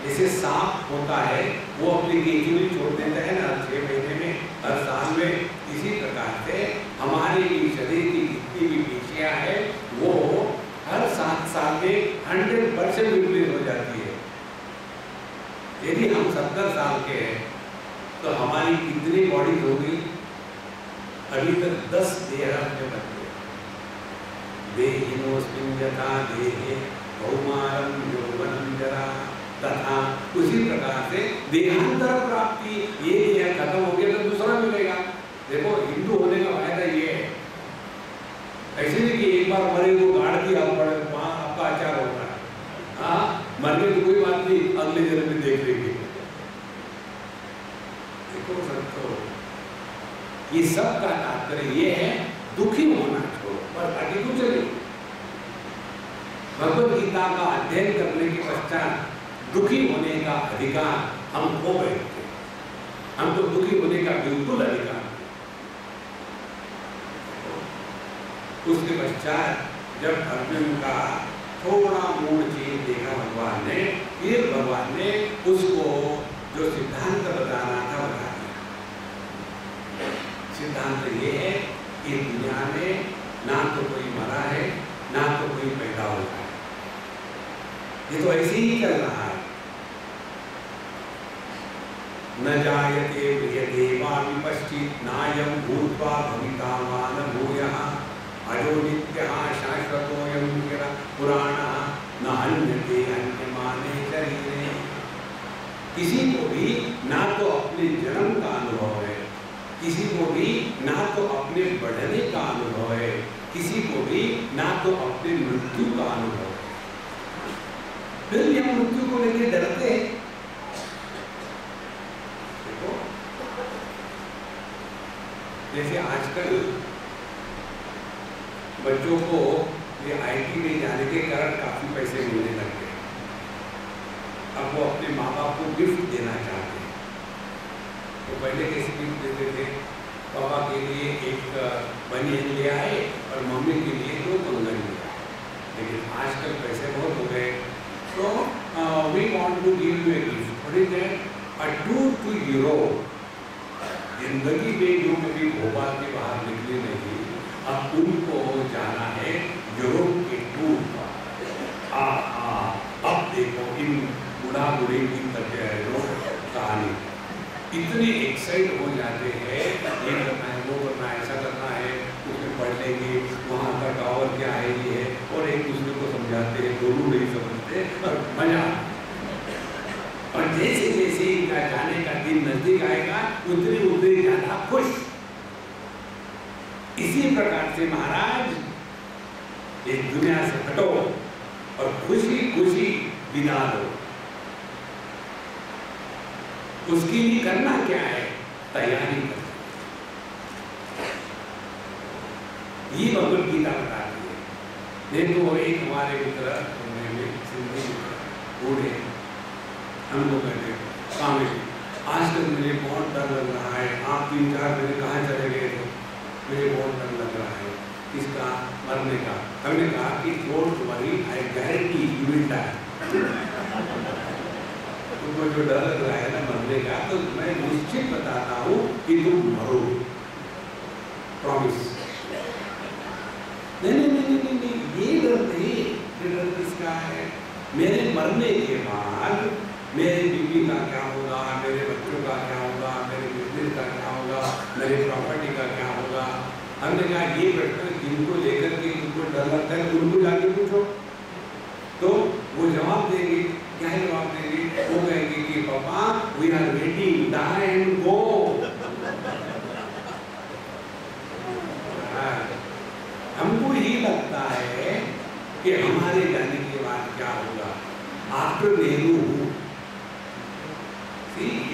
जैसे सांप होता है वो अपनी केंचुली छोड़ देता है ना 6 महीने में, हर साल में, इसी प्रकार से हमारे शरीर की जितनी भी पेशियां है वो हर 7 साल में 100% रिप्लेस हो जाती है। यदि हम 70 साल के हैं तो हमारी कितनी बॉडी हो गई? अभी तक 10 देह में बन गए। देहिनोऽस्मिन् यथा देहे कौमारं यौवनं जरा तथा, उसी प्रकार से देहांतर प्राप्ति, ये देह खत्म हो गया तो दूसरा मिलेगा। देखो हिंदू होने का फायदा ये है, ऐसे नहीं कि एक बार मरे को गाड़ दिया आपका आचार होगा। हाँ, मरने की कोई बात नहीं, अगले जन्म में देख लेंगे। देखो संतो, ये सब का तात्पर्य ये है दुखी होना छोड़ो, पर बाकी कुछ नहीं। भगवत गीता का अध्ययन करने के पश्चात दुखी होने का अधिकार हम खो बैठते हैं। हमको दुखी होने का बिल्कुल अधिकार। उसके पश्चात जब अर्जुन का थोड़ा मूड चेंज देखा भगवान ने, फिर भगवान ने उसको जो सिद्धांत बताना था बता दिया। सिद्धांत ये है कि दुनिया में ना तो कोई मरा है ना तो कोई पैदा होता है, ये तो ऐसे ही चल रहा है। न जायते म्रियते वा विपश्चित् नायं भूत्वा भविता वा न भूयः अजो नित्यः शाश्वतोऽयं पुराणः न हन्यते हन्यमाने शरीरे। किसी को भी ना तो अपने जन्म का अनुभव है, किसी को भी ना तो अपने बढ़ने का अनुभव है, किसी को भी ना तो अपने मृत्यु का अनुभव है। फिर ये मृत्यु को लेकर डरते हैं। देखो, जैसे आजकल बच्चों को ये आईटी में जाने के कारण काफी पैसे मिलने लग गए। अब वो अपने माँ बाप को गिफ्ट देना चाहते हैं। तो पहले कैसे गिफ्ट देते थे? पापा के लिए एक बनियान ले आए और मम्मी के लिए 2 कंगन ले आए। लेकिन आजकल पैसे बहुत हो गए, तो we want to give you a gift. What is that? A tour to Europe. जिंदगी में जो कभी भोपाल के बाहर निकले नहीं, अब उनको जाना है यूरोप के टूर पर। अब देखो इन बुढ़ा बुढ़ी की कहानी, इतने एक्साइट हो जाते हैं, ये करना है, वो करना है, ऐसा करना है, उसमें पढ़ लेंगे, वहाँ का टावर क्या है, ये है, और एक दूसरे को समझाते हैं, दोनों नहीं समझते और मजा। और जैसे जैसे इनका जाने का दिन नजदीक आएगा उतनी उतनी ज्यादा खुश। इसी प्रकार से महाराज इस दुनिया से हटो और खुशी खुशी बिना लो। उसके लिए करना क्या है? तैयारी करो। ये भगवत गीता बताती है। नहीं तो एक हमारे मित्र सिंधी बूढ़े हमको कहते स्वामी जी आजकल मुझे बहुत डर लग रहा है, आप 3-4 महीने कहाँ चले गए थे, मुझे बहुत डर लग रहा है इसका मरने का। हमने कहा कि don't worry, I guarantee you will die. तुमको जो डर लग रहा है ना मरने का, तो मैं निश्चित बताता हूँ कि तुम मरोगे, प्रॉमिस। नहीं, ये डर नहीं, ये डर किसका है? मरने के बाद मेरे बीवी का क्या होगा, मेरे बच्चों का क्या होगा, मेरे बिजनेस का क्या होगा, मेरे प्रॉपर्टी का क्या होगा। हमने कहा ये प्रश्न जिनको लेकर के उनको डर लगता है उनको जाके पूछो, तो वो जवाब देंगे। क्या जवाब देंगे? वो कहेंगे कि पापा we are waiting, die and go. हमको ही लगता है कि हमारे जाने के बाद क्या होगा। After Nehru,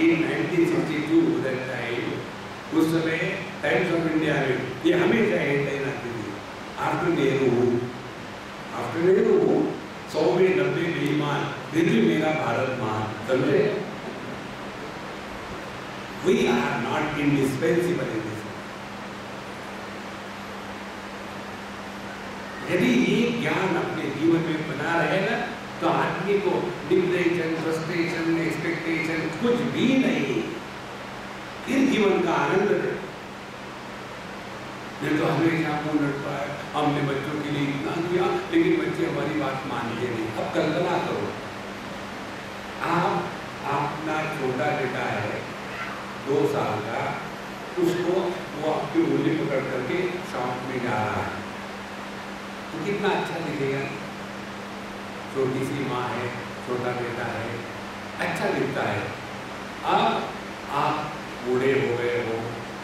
in 1962 that time, उस समय टाइम्स ऑफ इंडिया में ये हमेशा हेडलाइन आती थी, आफ्टर नेहरू 100 में 90 बेईमान, दिल्ली मेरा भारत महान। समझे? We are not indispensable in this. यदि ये ज्ञान अपने जीवन में बना रहेगा तो आदमी को डिप्रेशन, फ्रस्ट्रेशन, एक्सपेक्टेशन कुछ भी नहीं, फिर जीवन का आनंद है। नहीं तो हमेशा मुंह लटका है, हमने बच्चों के लिए इतना किया लेकिन बच्चे हमारी बात मानते नहीं। अब कल्पना करो, आप अपना छोटा बेटा है 2 साल का, उसको वो आपकी उंगली पकड़ करके शॉप में जा रहा है तो कितना अच्छा दिखेगा। छोटी सी माँ है, छोटा बेटा है, अच्छा दिखता है। अब आप बूढ़े हो गए हो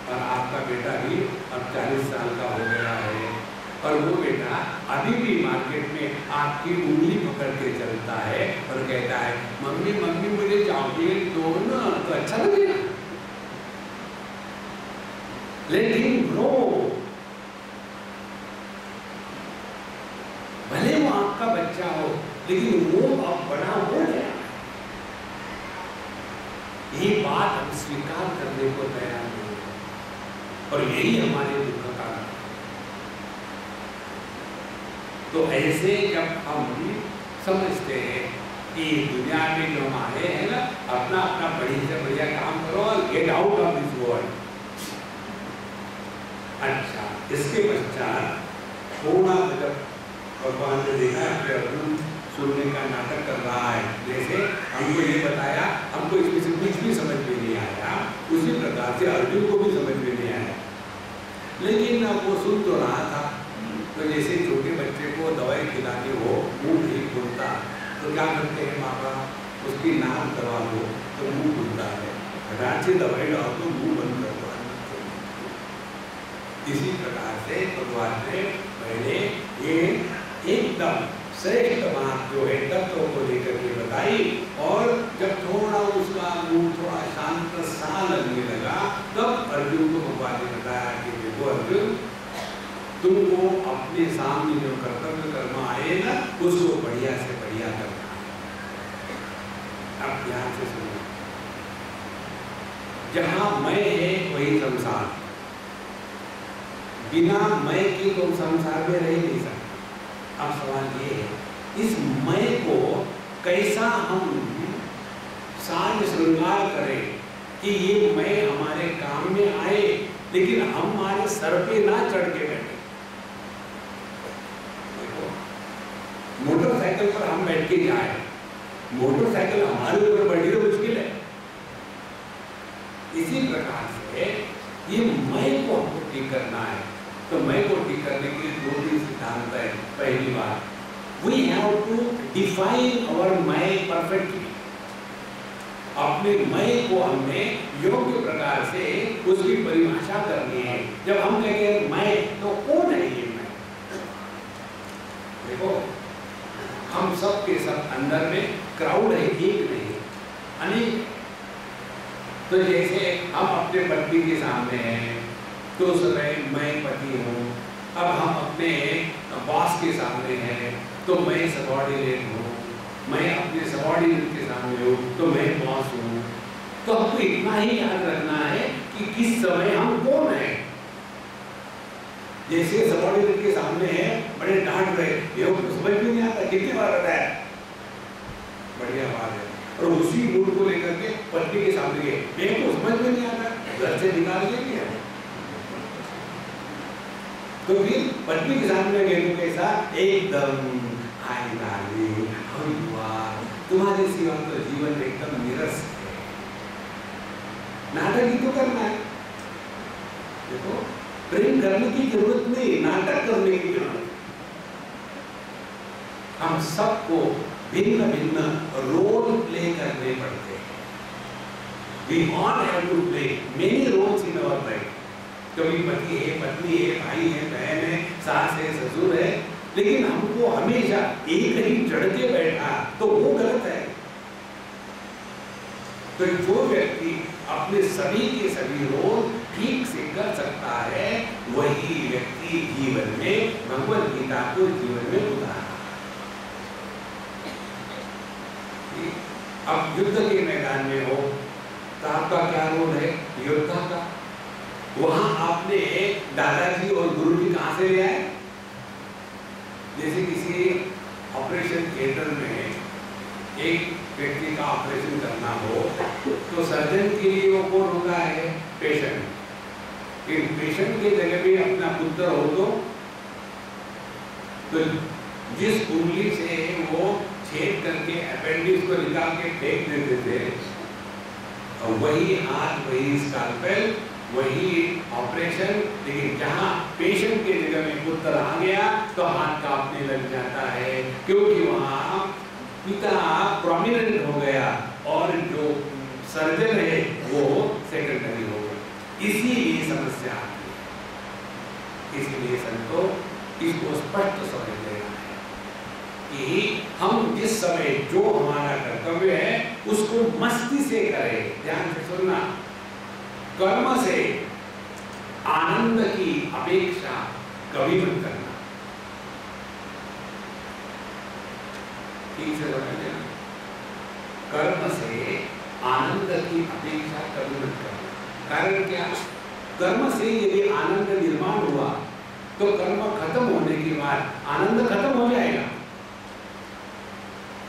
और आपका बेटा भी अब 40 साल का हो गया है और वो बेटा अभी भी मार्केट में आपकी उंगली पकड़ के चलता है और कहता है मम्मी मम्मी मुझे चॉकलेट दो ना, तो अच्छा लगेगा। Let him grow. भले वो आपका बच्चा हो लेकिन वो अब बड़ा हो गया। ये बात हम स्वीकार करने को तैयार नहीं और यही हमारे दुख का कारण। तो ऐसे जब हम समझते हैं कि दुनिया में जो हम आए हैं ना, अपना अपना बढ़िया से बढ़िया काम करो और get out of this world. अच्छा, इसके पश्चात थोड़ा जब भगवान ने देखा कि अर्जुन सुनने का नाटक कर रहा है, जैसे हमको ये बताया, हमको इसमें से कुछ भी समझ में नहीं आया, उसी प्रकार से अर्जुन को भी समझ में नहीं आया। लेकिन अब वो सुन तो रहा था, तो जैसे छोटे बच्चे को दवाई खिलानी हो, मुंह नहीं खुलता, तो क्या करते हैं माँ बाप, उसकी नाक दबा दो तो मुंह खुलता है, रात से दवाई डाल दो मुंह बंद कर दो। इसी प्रकार से भगवान ने पहले ये एकदम श्रेष्ठ बात जो है तत्वों को लेकर के बताई और जब थोड़ा उसका मुंह थोड़ा शांत सा लगने लगा तब अर्जुन को भगवान ने बताया कि देखो अर्जुन, तुमको अपने सामने जो कर्तव्य कर्म आए ना उसको बढ़िया से बढ़िया करना। अब ध्यान से सुनो, जहां मैं है वही संसार, बिना मैं के तो संसार में रह नहीं सकते। अब सवाल ये है, इस मैं को कैसा हम साज श्रृंगार करें कि ये मैं हमारे काम में आए लेकिन हमारे सर पे ना चढ़ के बैठे। देखो, मोटरसाइकिल पर हम बैठ के जाए, मोटरसाइकिल हमारे ऊपर बैठी तो मुश्किल है। इसी प्रकार से ये मैं को हमको ठीक करना है, तो मैं को ठीक करने के लिए 2-3 सिद्धांत है। पहली बात, we have to define our मैं perfectly। अपने मैं को हमने योग्य प्रकार से उसकी परिभाषा करनी है। जब हम कहते हैं मैं, तो कौन है ये मैं? देखो, हम सब के सब अंदर में क्राउड है, एक नहीं अनेक। तो जैसे हम अपने पत्नी के सामने हैं तो उस समय मैं पति हूँ। अब हम अपने बॉस के सामने हैं तो मैं सबॉर्डिनेट हूँ, मैं अपने सबॉर्डिनेट के सामने हूँ तो मैं बॉस हूँ। तो हमको इतना ही याद रखना है कि किस समय हम कौन हैं। जैसे सबॉर्डिनेट के सामने है, बड़े डांट रहे, ये समझ में नहीं आता, कितनी बार आता है, बढ़िया बात है। और उसी मूड को लेकर के पत्नी के सामने गए, मेरे को समझ में नहीं आता, घर से निकाल दिया। तो फिर पत्नी के सामने गए तो कैसा एकदम hi darling, how you are, सिवा तो जीवन एकदम निरस है। नाटक ही तो करना है। देखो, प्रेम करने की जरूरत नहीं, नाटक करने की जरूरत। हम सबको भिन्न भिन्न रोल प्ले करने पड़ते हैं। We all have to play many roles in our life. कभी पति है, पत्नी है, भाई है, बहन है, सास है, ससुर है, लेकिन हमको हमेशा एक ही जड़ के बैठा तो वो गलत है। तो जो व्यक्ति अपने सभी के सभी रोल ठीक से कर सकता है, वही व्यक्ति जीवन में भगवद गीता को जीवन में उतारा। अब युद्ध के मैदान में हो तो आपका क्या रोल है? योद्धा का। वहां आपने दादाजी और गुरुजी कहां से ले आए? जैसे किसी ऑपरेशन थिएटर में एक व्यक्ति का ऑपरेशन करना हो तो सर्जन के लिए वो कौन होता है? पेशेंट। इन पेशेंट के जगह पे अपना पुत्र हो तो जिस उंगली से वो छेद करके अपेंडिक्स को निकाल के फेंक देते थे, वही हाथ, वही स्कैल्पेल, वही ऑपरेशन, लेकिन जहां पेशेंट के जगह में पुत्र आ गया तो हाथ कांपने लग जाता है, क्योंकि वहां पिता प्रोमिनेंट हो गया और जो सर्जन है वो सेकेंडरी हो गया। इसीलिए समस्या आती है। इसीलिए संतो इसको स्पष्ट समझ लेना है कि हम जिस समय जो हमारा कर्तव्य है उसको मस्ती से करें। ध्यान से सुनना, कर्म से आनंद की अपेक्षा कभी मत करना। ठीक से समझ लेना, कर्म से आनंद की अपेक्षा कभी मत करना। कारण क्या? कर्म से यदि आनंद निर्माण हुआ तो कर्म खत्म होने के बाद आनंद खत्म हो जाएगा।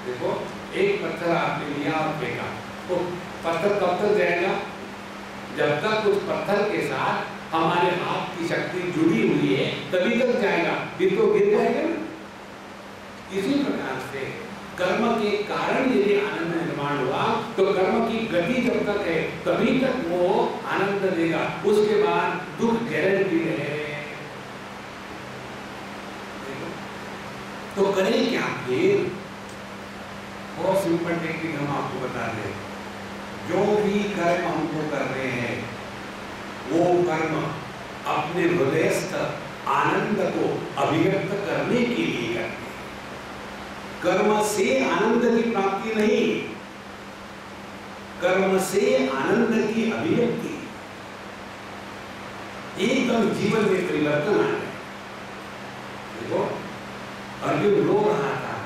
देखो, एक पत्थर आपने लिया और फेंका, तो पत्थर कब तक जाएगा? जब तक उस पत्थर के साथ हमारे हाथ की शक्ति जुड़ी हुई है तभी तक जाएगा, फिर तो गिर जाएगा ना। इसी प्रकार से कर्म के कारण यदि आनंद निर्माण हुआ तो कर्म की गति जब तक है तभी तक वो आनंद देगा, उसके बाद दुख गारंटी है। तो करें क्या? फिर बहुत सिंपल टेक्निक हम आपको बता दें। जो भी कर्म हमको कर रहे हैं वो कर्म अपने हृदयस्थ आनंद को अभिव्यक्त करने के लिए करते हैं। कर्म से आनंद की प्राप्ति नहीं, कर्म से आनंद की अभिव्यक्ति। एकदम जीवन में परिवर्तन आ गया। देखो, अर्जुन रो रहा था,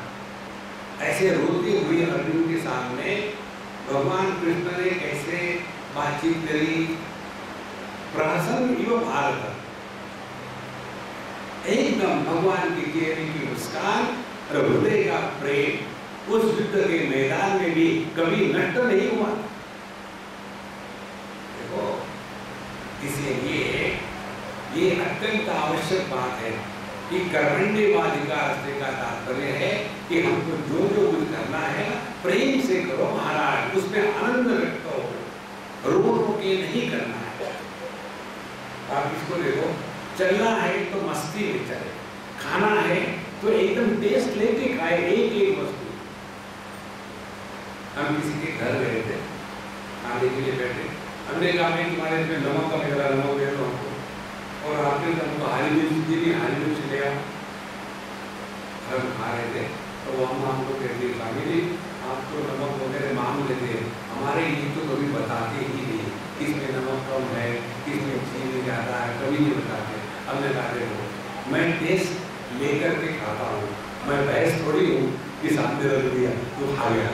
ऐसे रोते हुए अर्जुन के सामने भगवान कृष्ण ने कैसे बातचीत करी। प्रहसन इव भारत, एकदम भगवान के चेहरे की मुस्कान और हृदय का प्रेम उस युद्ध के मैदान में भी कभी नष्ट नहीं हुआ। देखो, इसलिए ये अत्यंत आवश्यक बात है कि कर्मण्येवाधिकारस्ते का तात्पर्य है कि हमको जो जो कुछ करना है प्रेम से करो महाराज, उसमें आनंद व्यक्त हो, रो रो के नहीं करना है। आप इसको देखो, चलना है तो मस्ती में चले, खाना है तो एकदम टेस्ट लेके खाए एक एक वस्तु। हम किसी के घर गए थे, खाने के लिए बैठे, हमने कहा मैं तुम्हारे इसमें नमक का मेरा नमक दे दो हमको, और आपने हमको हरी मिर्च दी, हरी मिर्च ले आओ। हम खा रहे थे तो हम हमको कहते स्वामी जी आप तो नमक वगैरह मांग लेते हैं, हमारे लिए तो कभी बताते ही नहीं किसमें नमक कम है, किसमें चीनी ज़्यादा है, कभी नहीं बताते। हमने कहा देखो मैं टेस्ट लेकर के खाता हूँ, मैं बहस थोड़ी हूँ कि सामने रख दिया तो खा गया।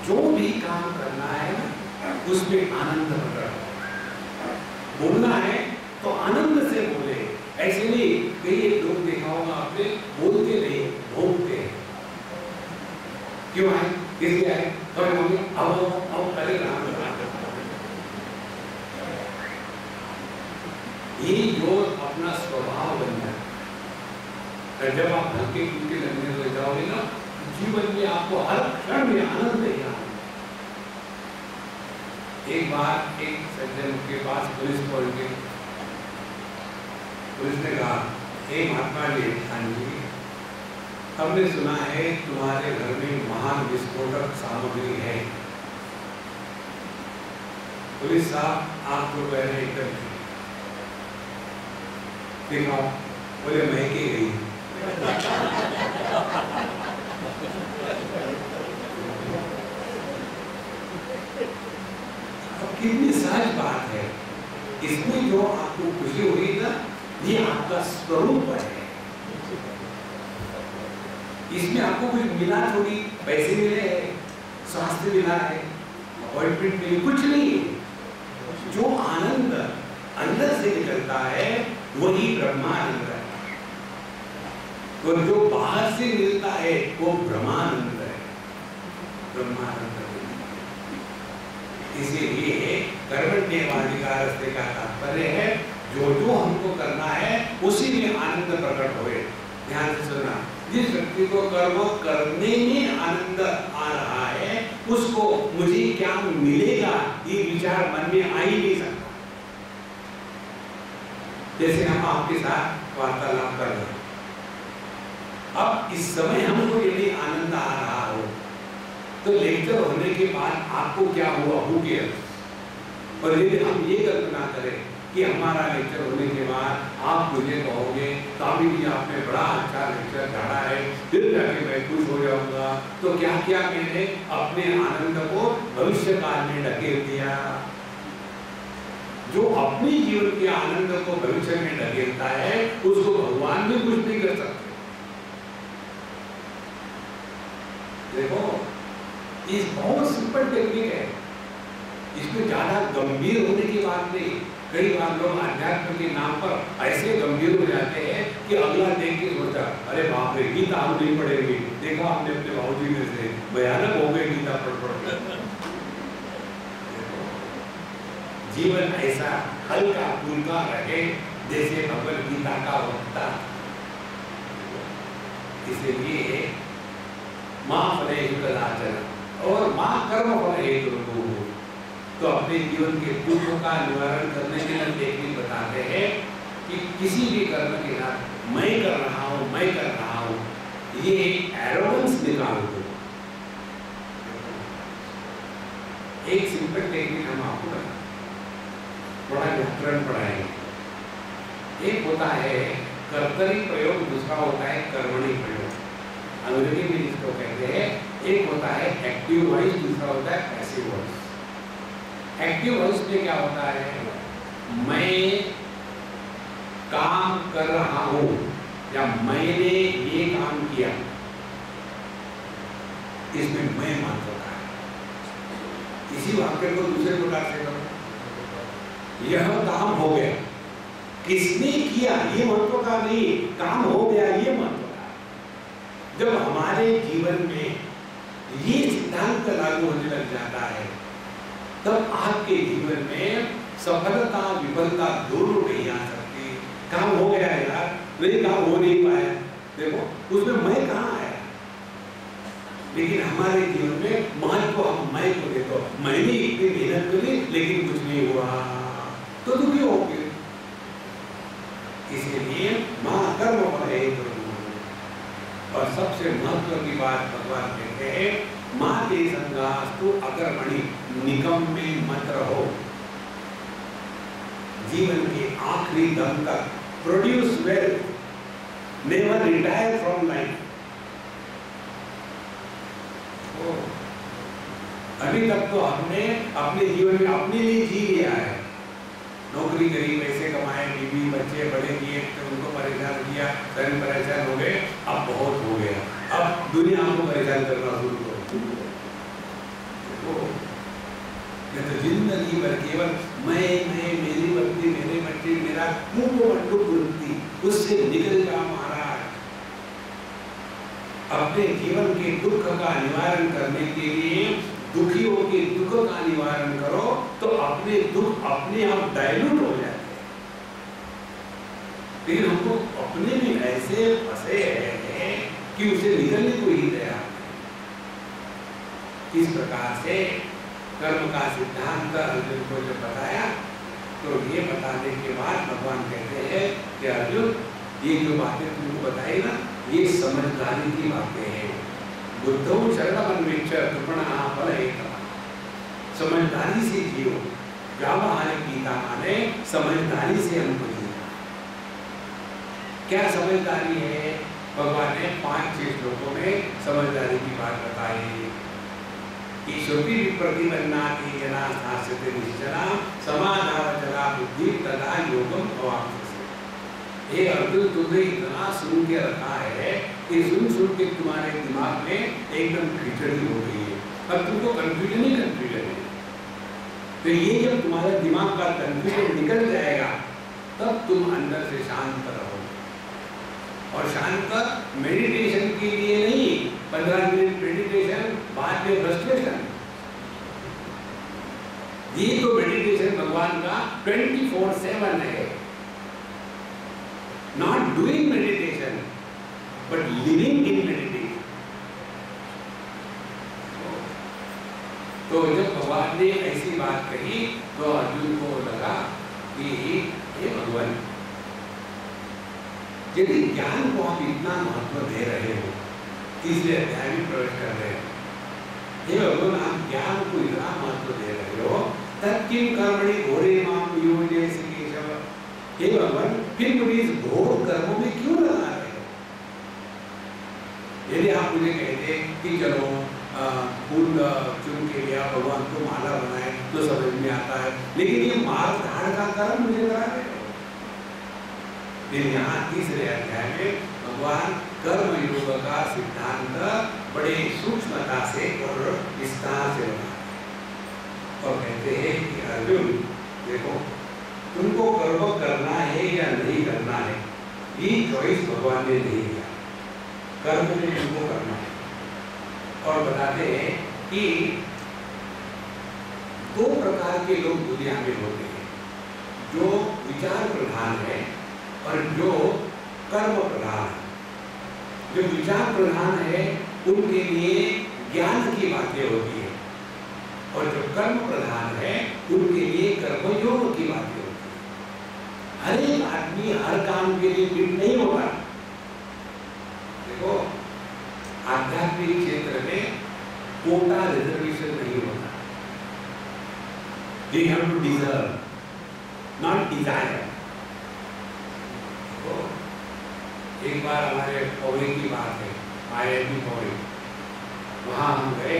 जो भी काम करना है उसमें आनंद पकड़ो। बोलना है तो आनंद से बोले, ऐसे नहीं। कई लोग देखा होगा आपने, बोलते नहीं भोगते हैं। क्यों है? इसलिए है अब करे राम। ये जो अपना स्वभाव बन जाए, जब आप हल्के फुल्के लगने लग जाओगे ना, जीवन में आपको हर क्षण में आनंद ही आनंद। एक बार एक सज्जन के पास पुलिस पहुंच गई। पुलिस ने कहा, हे महात्मा जी, हाँ जी, हमने सुना है तुम्हारे घर में महान विस्फोटक सामग्री है। पुलिस साहब आप तो कह रहे एकदम देखा, बोले महके गई। कितनी सहज बात है। इसमें जो आपको खुशी हुई ना, ये आपका स्वरूप है। इसमें आपको कुछ मिला थोड़ी, पैसे मिले हैं, स्वास्थ्य मिला है, अपॉइंटमेंट मिली, कुछ नहीं। जो आनंद अंदर से निकलता है वही ब्रह्मानंद है, और जो बाहर से मिलता है वो ब्रह्मानंद है। ब्रह्मानंद इसीलिए कर्मण्येवाधिकारस्ते का तात्पर्य है जो जो हमको करना है उसी में आनंद प्रकट होए। ध्यान से सुनना, जिस व्यक्ति को कर्म करने में आनंद आ रहा है उसको मुझे क्या मिलेगा ये विचार मन में आ ही नहीं सकता। जैसे हम आपके साथ वार्तालाप कर रहे हैं, अब इस समय हमको यदि आनंद आ रहा हो तो लेक्चर होने के बाद आपको क्या हुआ, हो गया। और यदि हम ये कल्पना करें कि हमारा लेक्चर होने के बाद आप मुझे कहोगे स्वामी जी आपने बड़ा अच्छा लेक्चर झाड़ा है, फिर जाके मैं खुश हो जाऊंगा, तो क्या क्या मैंने अपने आनंद को भविष्य काल में ढकेल दिया। जो अपने जीवन के आनंद को भविष्य में ढकेलता है उसको भगवान भी कुछ नहीं कर सकते। देखो, इस बहुत सिंपल टेक्निक है, इसमें ज्यादा गंभीर होने की बात नहीं। कई बार लोग अध्यात्म के नाम पर ऐसे गंभीर हो जाते हैं कि अगला देख के सोचता, अरे बाप रे गीता हम नहीं पढ़ेंगे। देखो आपने अपने बाबूजी में से भयानक हो गए गीता पढ़। जीवन ऐसा हल्का फुल्का रहे जैसे भगवद गीता का वक्ता। इसीलिए माँ फले कदाचन और माँ कर्म फले हेतु, तो अपने जीवन के दुखों का निवारण करने के लिए टेक्निक बताते हैं कि किसी भी कर्म के साथ मैं कर रहा हूँ, मैं कर रहा हूँ, ये एरोगेंस निकाल दो। एक सिंपल टेक्निक हम आपको बड़ा व्याकरण पढ़ाएंगे। एक होता है कर्तरी प्रयोग, दूसरा होता है कर्मणी प्रयोग, अंग्रेजी में इसको कहते हैं। एक होता है एक्टिव वॉइस, दूसरा होता है पैसिव वॉइस। एक्टिव वॉइस में क्या होता है, मैं काम कर रहा हूं या मैंने ये काम किया, इसमें मैं मान होता है। इसी वाक्य को दूसरे प्रकार से करो, यह काम हो गया, किसने किया ये महत्व का नहीं, काम हो गया ये महत्व का। जब हमारे जीवन में ये सिद्धांत लागू होने लग जाता है तब आपके जीवन में सफलता विफलता दोनों नहीं आ सकती। काम हो गया है यार, नहीं काम हो नहीं पाया, देखो उसमें मैं कहाँ आया। लेकिन हमारे जीवन में महत्व हम मैं को देखो, मैंने इतनी मेहनत करी लेकिन कुछ नहीं हुआ तो दुखी हो गए। इसीलिए माँ कर्म फल हेतु, और सबसे महत्व की बात भगवान कहते हैं माँ के संगास्तु अकर्मणि, निकम में मत रहो। जीवन के आखिरी दम तक produce wealth, never retire from life. अभी तक तो हमने अपने जीवन में अपने लिए जी लिया है, नौकरी करी, पैसे कमाए, बीवी बच्चे बड़े किए, तो उनको परेशान किया, स्वयं परेशान हो गए, अब बहुत हो गया, अब दुनिया को परेशान करना शुरू करो। ये तो जिंदगी भर केवल मैं मेरी बच्ची, मेरे बच्चे, मेरा वृत्ति, उससे निकल जा महाराज। अपने जीवन के दुख का निवारण करने के लिए दुखियों के दुख का निवारण करो तो अपने दुख अपने आप डाइल्यूट हो जाते हैं। लेकिन हमको अपने में ऐसे फंसे हैं कि उसे निकलने को ही तैयार नहीं। इस प्रकार से कर्म का सिद्धांत अर्जुन को जब बताया तो ये बताने के बाद भगवान कहते हैं कि अर्जुन, ये जो बातें तुमको बताई ना, ये समझदारी की बातें हैं। बुद्धो शरणमन्विच्छ कृपणः फलहेतवः, समझदारी से जियो। व्यावहारिक गीता माने समझदारी से हमको जीना। क्या समझदारी है? भगवान ने 5-6 श्लोकों में समझदारी की बात बताई। ईश्वरी प्रतिबन्नाति जना स्थास्यते निश्चला समाधावचरा बुद्धि तदा योगम अवाप्स्यसे। हे अर्जुन, तुमने इतना सुन के रखा है कि सुन के तुम्हारे दिमाग में एकदम खिचड़ी हो गई है। अब तुमको कंफ्यूजन ही कंफ्यूजन है। तो ये जब तुम्हारे दिमाग का कंफ्यूजन निकल जाएगा तब तुम अंदर से शांत रहोगे। और शांत मेडिटेशन के लिए नहीं, 15 मिनट मेडिटेशन, बाद में फ्रस्ट्रेशन। ये तो मेडिटेशन भगवान का 24/7 है। Not doing meditation but living in meditation. तो जब भगवान ने ऐसी बात कही तो अर्जुन को लगा कि हे भगवान, यदि ज्ञान को आप इतना महत्व दे रहे हो, तीसरे अध्याय में प्रवेश कर रहे हो, हे भगवान, आप ज्ञान को इतना महत्व दे रहे हो, तब किम कर्मणि घोरे माम नियोजयसि केशव। हे भगवान, फिर मुझे इस घोर कर्मों में क्यों लगा रहे हो? यदि आप मुझे कहते कि चलो फूल चुन के लिया, भगवान को माला बनाए तो समझ में आता है, लेकिन ये मार धाड़ का कर्म मुझे करा रहे हो। लेकिन यहाँ तीसरे अध्याय में भगवान कर्म योग का सिद्धांत बड़े सूक्ष्मता से और विस्तार से बताते और कहते हैं कि अर्जुन देखो, तुमको कर्म करना है या नहीं करना है, ये चॉइस भगवान ने नहीं दिया। कर्म में तुमको करना है। और बताते हैं कि 2 प्रकार के लोग दुनिया में होते हैं, जो विचार प्रधान है और जो कर्म प्रधान है। जो विचार प्रधान है उनके लिए ज्ञान की बातें होती है, और जो कर्म प्रधान है उनके लिए कर्मयोग की बातें होती है। हर एक आदमी हर काम के लिए फिट नहीं होगा। देखो, आध्यात्मिक क्षेत्र में कोटा रिजर्वेशन नहीं होता। We have to deserve, not desire. तो एक बार हमारे पौड़ी की बात है, IIT पौड़ी, वहाँ हम गए।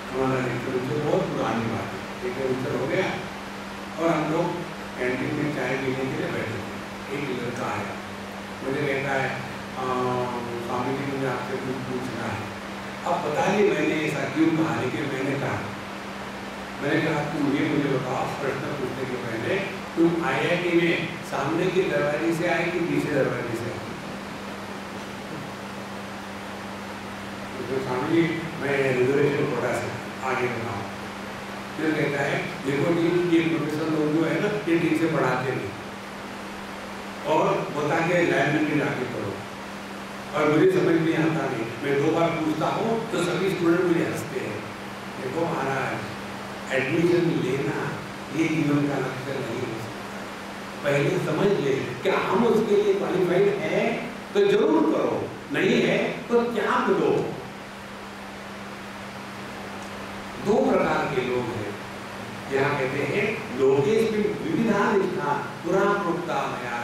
हमारा लेक्चर बहुत पुरानी बात है, एक लेक्चर हो गया और हम लोग कैंटीन में चाय पीने के लिए बैठे थे। एक लड़का आया, मुझे कहता है स्वामी जी, मुझे आपसे कुछ पूछना है। अब पता नहीं मैंने ऐसा क्यों कहा, लेकिन मैंने कहा तुम ये मुझे बताओ, प्रश्न पूछने के पहले तुम IIT में सामने के दरवाजे से आए कि पीछे दरवाजे से आए? तो स्वामी जी, मैं रिजर्वेशन कोटा से आगे बताऊँ। फिर कहता है देखो जी, ये प्रोफेसर लोग जो है ना, ये ठीक से पढ़ाते नहीं और बता के लाइब्रेरी जाके पढ़ो, और मुझे समझ नहीं आता नहीं। मैं 2 बार पूछता हूँ तो सभी स्टूडेंट मुझे हंसते हैं। देखो महाराज, एडमिशन लेना ये जीवन का लक्ष्य नहीं हो सकता। पहले समझ ले क्या हम उसके लिए क्वालिफाइड है तो जरूर करो, नहीं है तो त्याग दो। 2 प्रकार के लोग हैं। यहाँ कहते हैं लोकेस्मिन् विविधा निष्ठा पुरा प्रोक्ता मया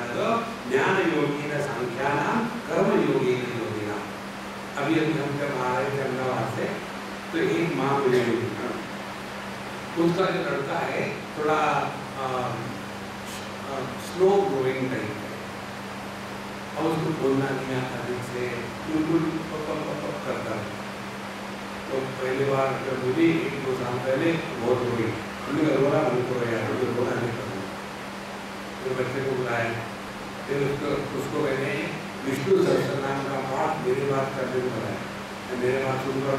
ज्ञान योगेन सांख्यानाम कर्म योगेन योगिनाम। अभी हम जब आ रहे थे अहमदाबाद से, तो एक माँ मुझे मिली, उसका जो लड़का है थोड़ा स्लो ग्रोइंग टाइप है, और उसको बोलना नहीं आता ठीक से, बिल्कुल पप करता है। तो पहली बार जब मुझे 1-2 साल पहले बहुत रोई, उन्होंने रोना बंद करो यार, मुझे रोना नहीं करना। तो बच्चे को बुलाए, फिर उसको मैंने विष्णु सहस्त्रनाम का पाठ मेरी बात करने को बताया। मेरे बात सुन कर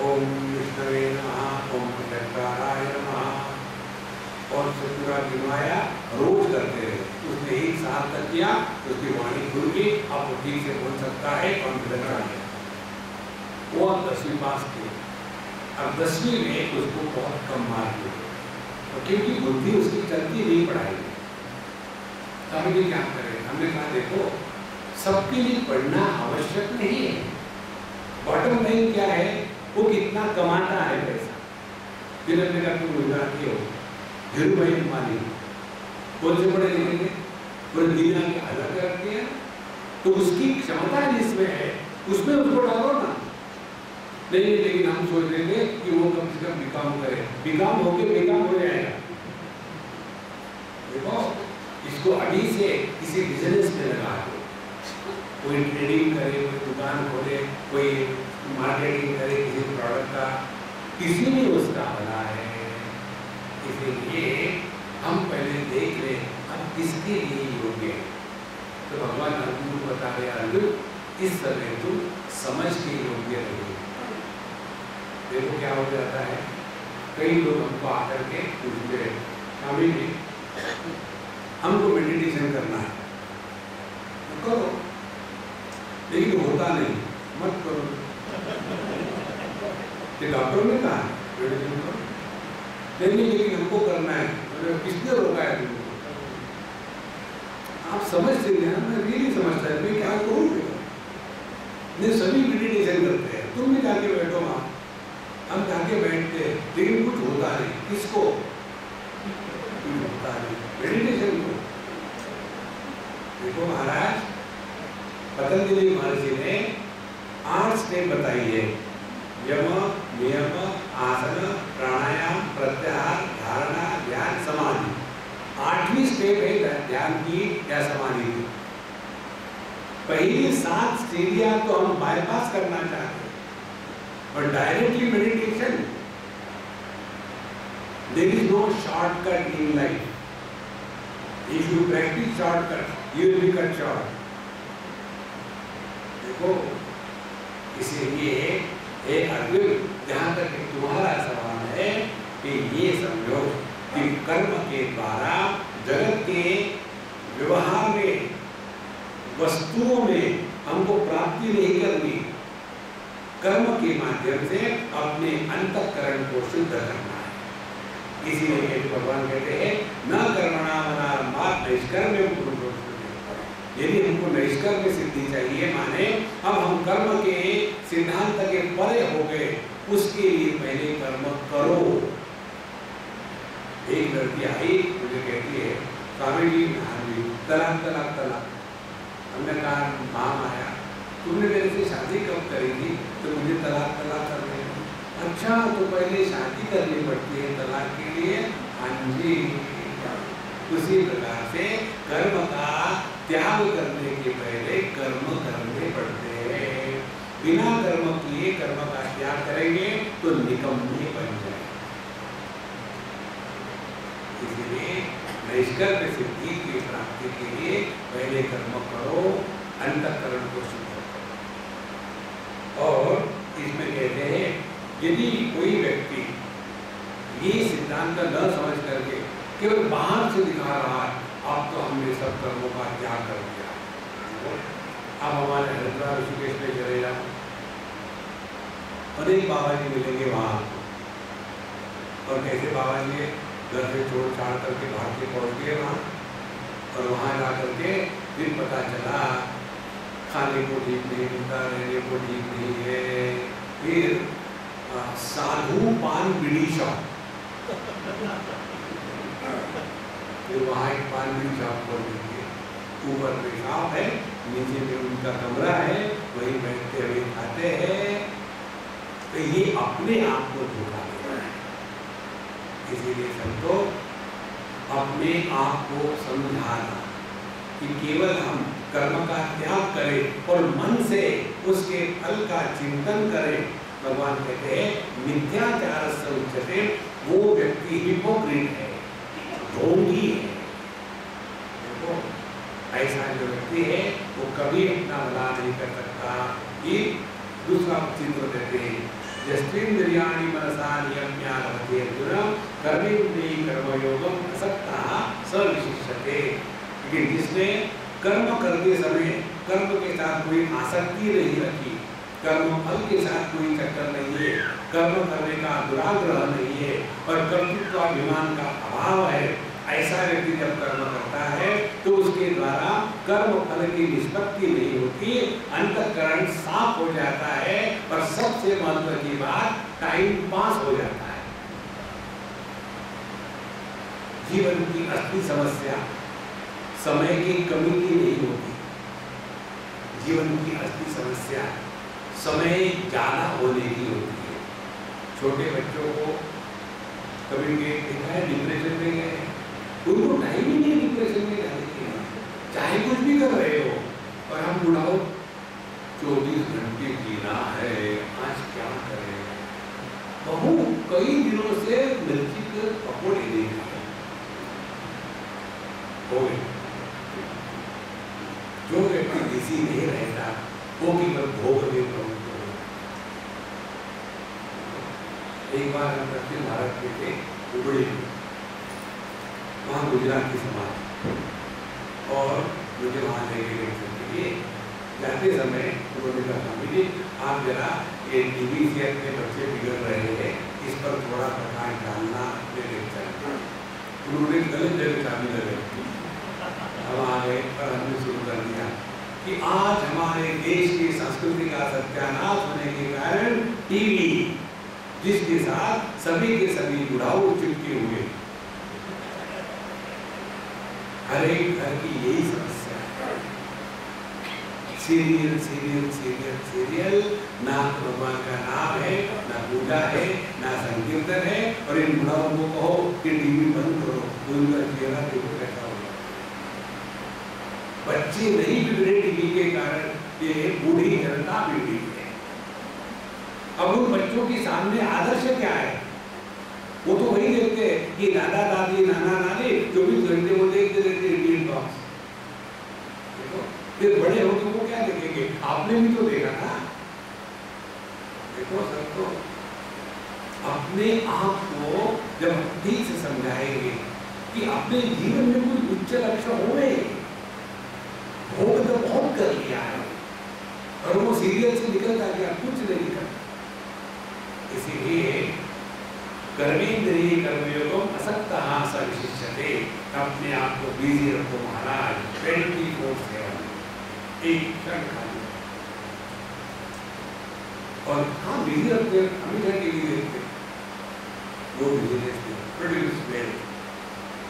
ओम विष्णवे नमः, ओम शंकराय नमः, और से पूरा गिनवाया। रोज करते रहे, उसने 1 साल तक किया, उसकी वाणी खुल गई, अब वो ठीक से बोल सकता है, कॉन्फिडेंस आ गया। वो 10वीं पास की, अब 10वीं में उसको बहुत कम मार्क मिले, क्योंकि बुद्धि उसकी चलती नहीं पढ़ाई। तब भी क्या करें, हमने कहा देखो सबके लिए पढ़ना आवश्यक नहीं है, बॉटम लाइन क्या है, वो कितना कमाता है पैसा। फिर हमने कहा तुम गुजराती हो, धीरू भाई अंबानी कौन से पढ़े लिखेंगे, पूरे दुनिया की हालत करती है, तो उसकी क्षमता जिसमें है उसमें उसको डालो ना। नहीं, लेकिन हम सोच रहे थे कि वो कम से कम बीकॉम करे, बीकॉम होके बीकॉम हो जाएगा। देखो इसको अभी से किसी बिजनेस में लगा दो, कोई ट्रेडिंग करे, कोई दुकान खोले, कोई मार्केटिंग करे किसी प्रोडक्ट का, किसी में उसका भला है। इसलिए हम पहले देख ले हम किसके लिए योग्य है। तो भगवान अर्जुन को बता रहे, अर्जुन इस समय तुम समझ के योग्य रहे। देखो क्या हो जाता है, कई लोग हमको आकर के पूछते हैं, स्वामी जी हमको मेडिटेशन करना है, तो करो, लेकिन होता नहीं, मत करो। ये डॉक्टर ने कहा मेडिटेशन करो, नहीं लेकिन हमको करना है, किसने रोका है तुमको? आप समझते हैं, मैं रियली समझता है, मैं क्या करूँ? नहीं सभी मेडिटेशन करते हैं, तुम भी जाके बैठो वहाँ, हम जाके बैठते हैं, लेकिन कुछ होता नहीं। किसको? कुछ होता नहीं, मेडिटेशन को। देखो महाराज पतंजलि महर्षि ने 8 स्टेप बताई है, यम नियम आसन प्राणायाम प्रत्याहार धारणा ध्यान समाधि। 8वीं स्टेप है ध्यान की या समाधि की। पहली 7 सीढ़ियां तो हम बाईपास करना चाहते हैं, but directly meditation, there is no shortcut in life. If you practice shortcut, you will be cut short. देखो इसीलिए हे अर्जुन, जहाँ तक तुम्हारा सवाल है कि ये समझो कि कर्म के द्वारा जगत के व्यवहार में वस्तुओं में हमको प्राप्ति नहीं करनी, कर्म के माध्यम से अपने अंतःकरण को शुद्ध करना है। इसीलिए भगवान कहते हैं न कर्मणामनारंभात् नैष्कर्म्यं पुरुषोत्तमः। यदि हमको नैष्कर्म्य सिद्धि चाहिए, माने अब हम कर्म के सिद्धांत के परे हो गए, उसके लिए पहले कर्म करो। एक लड़की आई मुझे कहती है, स्वामी जी तलाक तलाक तलाक। हमने कहा माम आया, तुमने मेरे से शादी कब करी थी? तो मुझे तलाक तलाक कर रहे हैं। अच्छा तो पहले शादी करनी पड़ती है तलाक के लिए? हाँ जी। उसी प्रकार से कर्म का त्याग करने के पहले कर्म करने पड़ते हैं। बिना कर्म किए कर्म का त्याग करेंगे तो निकम्मे बन जाए। इसलिए नैष्कर्म्य सिद्धि की प्राप्ति के लिए पहले कर्म करो, अंतःकरण को शुद्ध करो। और इसमें कहते हैं यदि कोई व्यक्ति ये सिद्धांत न समझ करके केवल बाहर से दिखा रहा है, अब तो हमने सब कर्मों का त्याग कर दिया, अब हमारे हरिद्वार ऋषिकेश में चले जाओ, अनेक बाबा जी मिलेंगे वहाँ। और कैसे बाबा जी घर से छोड़ छाड़ करके भाग के पहुँच गए वहाँ, और वहाँ जा करके फिर पता चला खाने को ठीक नहीं मिलता, रहने को ठीक नहीं है। फिर साधु पान बीड़ी शॉप, फिर वहाँ एक पान बीड़ी शॉप खोल दीजिए, ऊपर पेशाब है, नीचे में उनका कमरा है, वहीं बैठते हुए खाते हैं। तो ये अपने आप को धोखा दे रहा है। इसीलिए सबको अपने आप को समझाना कि केवल हम कर्म का त्याग करें और मन से उसके फल का चिंतन करें। भगवान कहते हैं मिथ्याचार से उच्चते, वो व्यक्ति हिपोक्रेट है, ढोंगी है। देखो ऐसा जो व्यक्ति है वो कभी अपना भला नहीं कर सकता। ये दूसरा चित्र देते हैं, यस्त्रिन्द्रियाणि मनसा नियम्य लभते अर्जुन कर्मेन्द्रिय कर्मयोगम असक्तः स विशिष्यते। लेकिन जिसने कर्म करते समय कर्म के साथ कोई आसक्ति नहीं रखी, कर्म फल के साथ कोई चक्कर नहीं है, कर्म करने का दुराग्रह नहीं है और कर्तृत्वाभिमान का अभाव है, ऐसा व्यक्ति जब कर्म करता है तो उसके द्वारा कर्म फल की निष्पत्ति नहीं होती, अंतःकरण साफ हो जाता है और सबसे महत्व की बात टाइम पास हो जाता है। जीवन की असली समस्या समय की कमी की नहीं होती, जीवन की असली समस्या समय ज्यादा होने की होती है। छोटे बच्चों को कभी देखा है डिप्रेशन में गए, उनको टाइम ही नहीं डिप्रेशन में जाने की, चाहे कुछ भी कर रहे हो। और हम बुढ़ाओ 24 घंटे जीना है, आज क्या करें, बहु कई दिनों से मिर्ची के पकौड़े नहीं खाए हो गए। जो व्यक्ति बिजी नहीं रहता वो केवल भोग में प्रवृत्त हो। एक बार हम दक्षिण भारत में थे, हुबड़ी में, वहाँ गुजराती समाज, और मुझे वहाँ ले गए। जाते समय उन्होंने कहा स्वामी जी आप जरा ये टीवी से अपने बच्चे बिगड़ रहे हैं, इस पर थोड़ा प्रकाश डालना अपने लेक्चर। उन्होंने गलत जगह चाबी लगे, हम आ गए और हमने शुरू कर दिया कि आज हमारे देश की संस्कृति का सत्यानाश होने के कारण टीवी, जिसके साथ सभी के सभी बुढ़ाऊ चिपके हुए, हर एक घर की यही समस्या है। सीरियल सीरियल सीरियल सीरियल, ना भगवान का नाम है, ना पूजा है, ना संकीर्तन है, और इन बुढ़ाओं को कहो कि टीवी बंद करो, उनका चेहरा देखो कैसा होगा। बच्चे नहीं बिगड़े टीवी के कारण, ये बूढ़ी जनता बिगड़ी है। अब उन बच्चों के सामने आदर्श क्या है? वो तो वही देखते हैं कि दादा दादी नाना नानी 24 घंटे वो देखते रहते इंडियन बॉक्स। देखो फिर बड़े होकर वो क्या देखेंगे? आपने भी तो देखा था। देखो सर, तो अपने आप को जब ठीक से समझाएंगे कि अपने जीवन में कोई उच्च लक्ष्य होवे, भोग तो बहुत कर लिया है और वो सीरियल से निकलता गया, कुछ नहीं निकलता। इसीलिए कर्मेंद्रिय कर्मयोगम असक्तः स विशिष्यते, अपने आप को बिजी रखो महाराज 24/7, एक क्षण खाली। और हाँ बिजी रखते, हमेशा टीवी देखते, वो business produce well,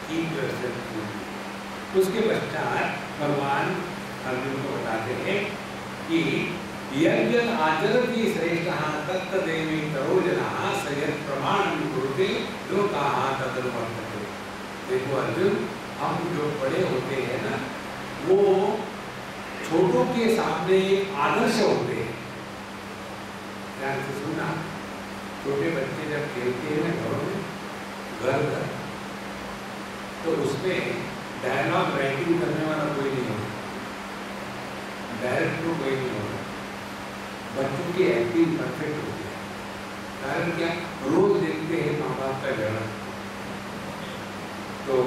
keep yourself busy. उसके पश्चात भगवान अर्जुन को बताते हैं कि यज्ञ आचरति श्रेष्ठः तत्तदेवी तरोजनः स यत् प्रमाणं कुरुते लोकाः तदनुवर्तते। देखो अर्जुन, हम जो बड़े होते हैं ना, वो छोटों के सामने आदर्श होते हैं। ध्यान से सुनना, छोटे बच्चे जब खेलते हैं घरों में, घर तो उसमें डायलॉग राइटिंग करने वाला कोई नहीं होता, डायरेक्टर कोई नहीं होता। बच्चों की एक्टिंग परफेक्ट होती है। कारण क्या? रोज देखते हैं माँ बाप का झगड़ा, तो